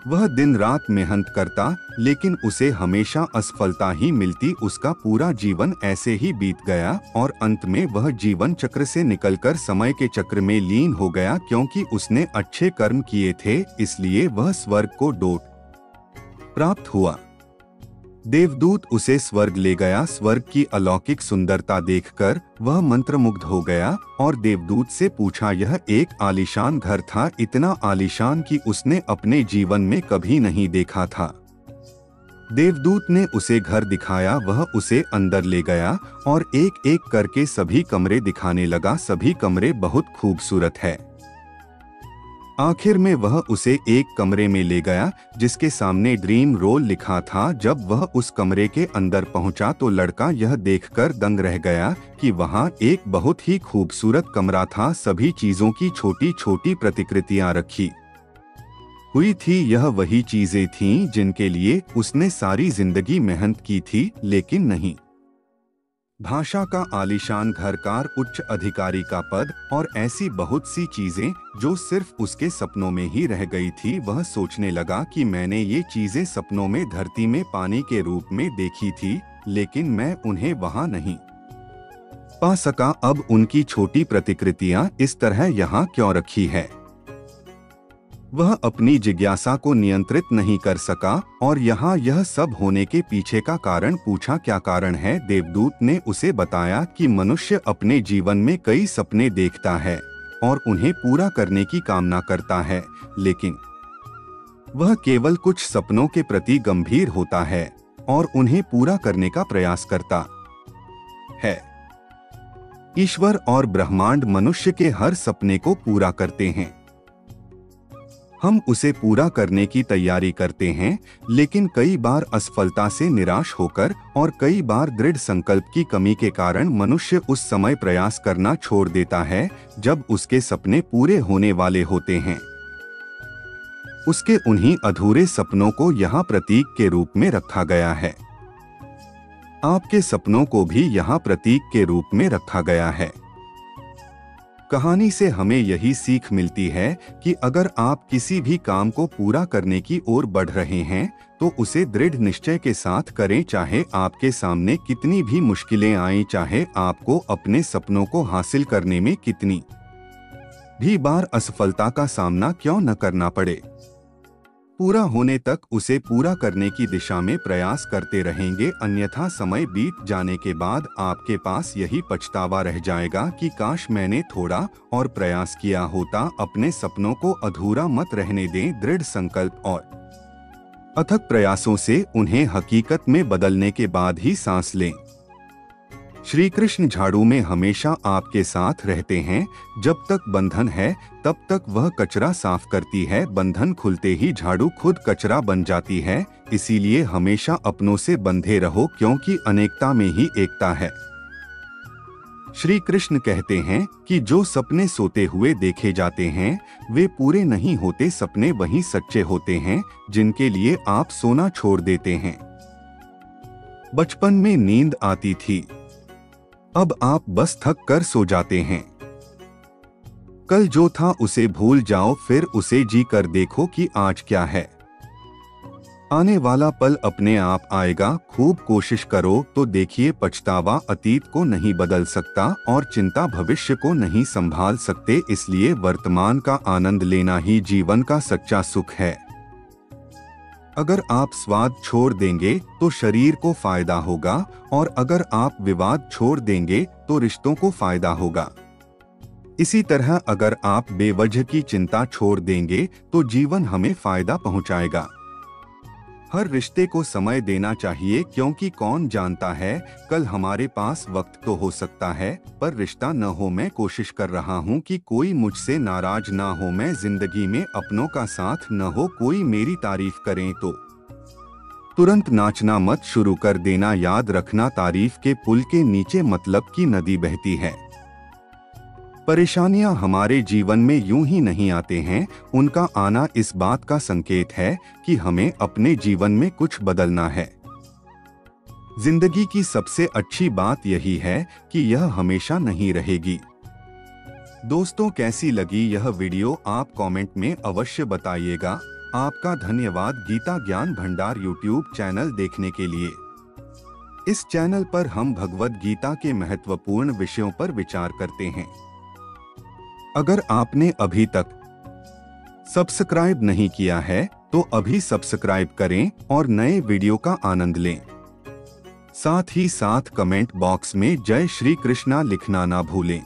वह दिन रात मेहनत करता, लेकिन उसे हमेशा असफलता ही मिलती। उसका पूरा जीवन ऐसे ही बीत गया और अंत में वह जीवन चक्र से निकलकर समय के चक्र में लीन हो गया। क्योंकि उसने अच्छे कर्म किए थे, इसलिए वह स्वर्ग को डोट प्राप्त हुआ। देवदूत उसे स्वर्ग ले गया। स्वर्ग की अलौकिक सुंदरता देखकर वह मंत्रमुग्ध हो गया और देवदूत से पूछा, यह एक आलीशान घर था, इतना आलीशान कि उसने अपने जीवन में कभी नहीं देखा था। देवदूत ने उसे घर दिखाया। वह उसे अंदर ले गया और एक एक करके सभी कमरे दिखाने लगा। सभी कमरे बहुत खूबसूरत है। आखिर में वह उसे एक कमरे में ले गया जिसके सामने ड्रीम रोल लिखा था। जब वह उस कमरे के अंदर पहुंचा तो लड़का यह देखकर दंग रह गया कि वहां एक बहुत ही खूबसूरत कमरा था। सभी चीजों की छोटी छोटी प्रतिकृतियां रखी हुई थी। यह वही चीजें थीं जिनके लिए उसने सारी जिंदगी मेहनत की थी, लेकिन नहीं भाषा का आलीशान घरकार उच्च अधिकारी का पद और ऐसी बहुत सी चीजें जो सिर्फ उसके सपनों में ही रह गई थी। वह सोचने लगा कि मैंने ये चीजें सपनों में धरती में पानी के रूप में देखी थी, लेकिन मैं उन्हें वहां नहीं पा सका। अब उनकी छोटी प्रतिकृतियां इस तरह यहाँ क्यों रखी है? वह अपनी जिज्ञासा को नियंत्रित नहीं कर सका और यहाँ यह सब होने के पीछे का कारण पूछा। क्या कारण है? देवदूत ने उसे बताया कि मनुष्य अपने जीवन में कई सपने देखता है और उन्हें पूरा करने की कामना करता है, लेकिन वह केवल कुछ सपनों के प्रति गंभीर होता है और उन्हें पूरा करने का प्रयास करता है। ईश्वर और ब्रह्मांड मनुष्य के हर सपने को पूरा करते हैं। हम उसे पूरा करने की तैयारी करते हैं, लेकिन कई बार असफलता से निराश होकर और कई बार दृढ़ संकल्प की कमी के कारण मनुष्य उस समय प्रयास करना छोड़ देता है जब उसके सपने पूरे होने वाले होते हैं। उसके उन्हीं अधूरे सपनों को यहाँ प्रतीक के रूप में रखा गया है। आपके सपनों को भी यहाँ प्रतीक के रूप में रखा गया है। कहानी से हमें यही सीख मिलती है कि अगर आप किसी भी काम को पूरा करने की ओर बढ़ रहे हैं तो उसे दृढ़ निश्चय के साथ करें, चाहे आपके सामने कितनी भी मुश्किलें आएं, चाहे आपको अपने सपनों को हासिल करने में कितनी भी बार असफलता का सामना क्यों न करना पड़े। पूरा होने तक उसे पूरा करने की दिशा में प्रयास करते रहेंगे, अन्यथा समय बीत जाने के बाद आपके पास यही पछतावा रह जाएगा कि काश मैंने थोड़ा और प्रयास किया होता। अपने सपनों को अधूरा मत रहने दें। दृढ़ संकल्प और अथक प्रयासों से उन्हें हकीकत में बदलने के बाद ही सांस लें। श्री कृष्ण झाड़ू में हमेशा आपके साथ रहते हैं। जब तक बंधन है तब तक वह कचरा साफ करती है, बंधन खुलते ही झाड़ू खुद कचरा बन जाती है। इसीलिए हमेशा अपनों से बंधे रहो, क्योंकि अनेकता में ही एकता है। श्री कृष्ण कहते हैं कि जो सपने सोते हुए देखे जाते हैं वे पूरे नहीं होते। सपने वही सच्चे होते हैं जिनके लिए आप सोना छोड़ देते हैं। बचपन में नींद आती थी, अब आप बस थक कर सो जाते हैं। कल जो था उसे भूल जाओ, फिर उसे जी कर देखो कि आज क्या है। आने वाला पल अपने आप आएगा, खूब कोशिश करो तो देखिए पछतावा अतीत को नहीं बदल सकता और चिंता भविष्य को नहीं संभाल सकते। इसलिए वर्तमान का आनंद लेना ही जीवन का सच्चा सुख है। अगर आप स्वाद छोड़ देंगे तो शरीर को फायदा होगा और अगर आप विवाद छोड़ देंगे तो रिश्तों को फायदा होगा। इसी तरह अगर आप बेवजह की चिंता छोड़ देंगे तो जीवन हमें फायदा पहुंचाएगा। हर रिश्ते को समय देना चाहिए, क्योंकि कौन जानता है कल हमारे पास वक्त तो हो सकता है पर रिश्ता न हो। मैं कोशिश कर रहा हूँ कि कोई मुझसे नाराज ना हो। मैं जिंदगी में अपनों का साथ न हो, कोई मेरी तारीफ करें तो तुरंत नाचना मत शुरू कर देना। याद रखना तारीफ के पुल के नीचे मतलब की नदी बहती है। परेशानियां हमारे जीवन में यूं ही नहीं आते हैं, उनका आना इस बात का संकेत है कि हमें अपने जीवन में कुछ बदलना है। जिंदगी की सबसे अच्छी बात यही है कि यह हमेशा नहीं रहेगी। दोस्तों, कैसी लगी यह वीडियो आप कमेंट में अवश्य बताइएगा। आपका धन्यवाद गीता ज्ञान भंडार यूट्यूब चैनल देखने के लिए। इस चैनल पर हम भगवद गीता के महत्वपूर्ण विषयों पर विचार करते हैं। अगर आपने अभी तक सब्सक्राइब नहीं किया है तो अभी सब्सक्राइब करें और नए वीडियो का आनंद लें। साथ ही साथ कमेंट बॉक्स में जय श्री कृष्णा लिखना ना भूलें।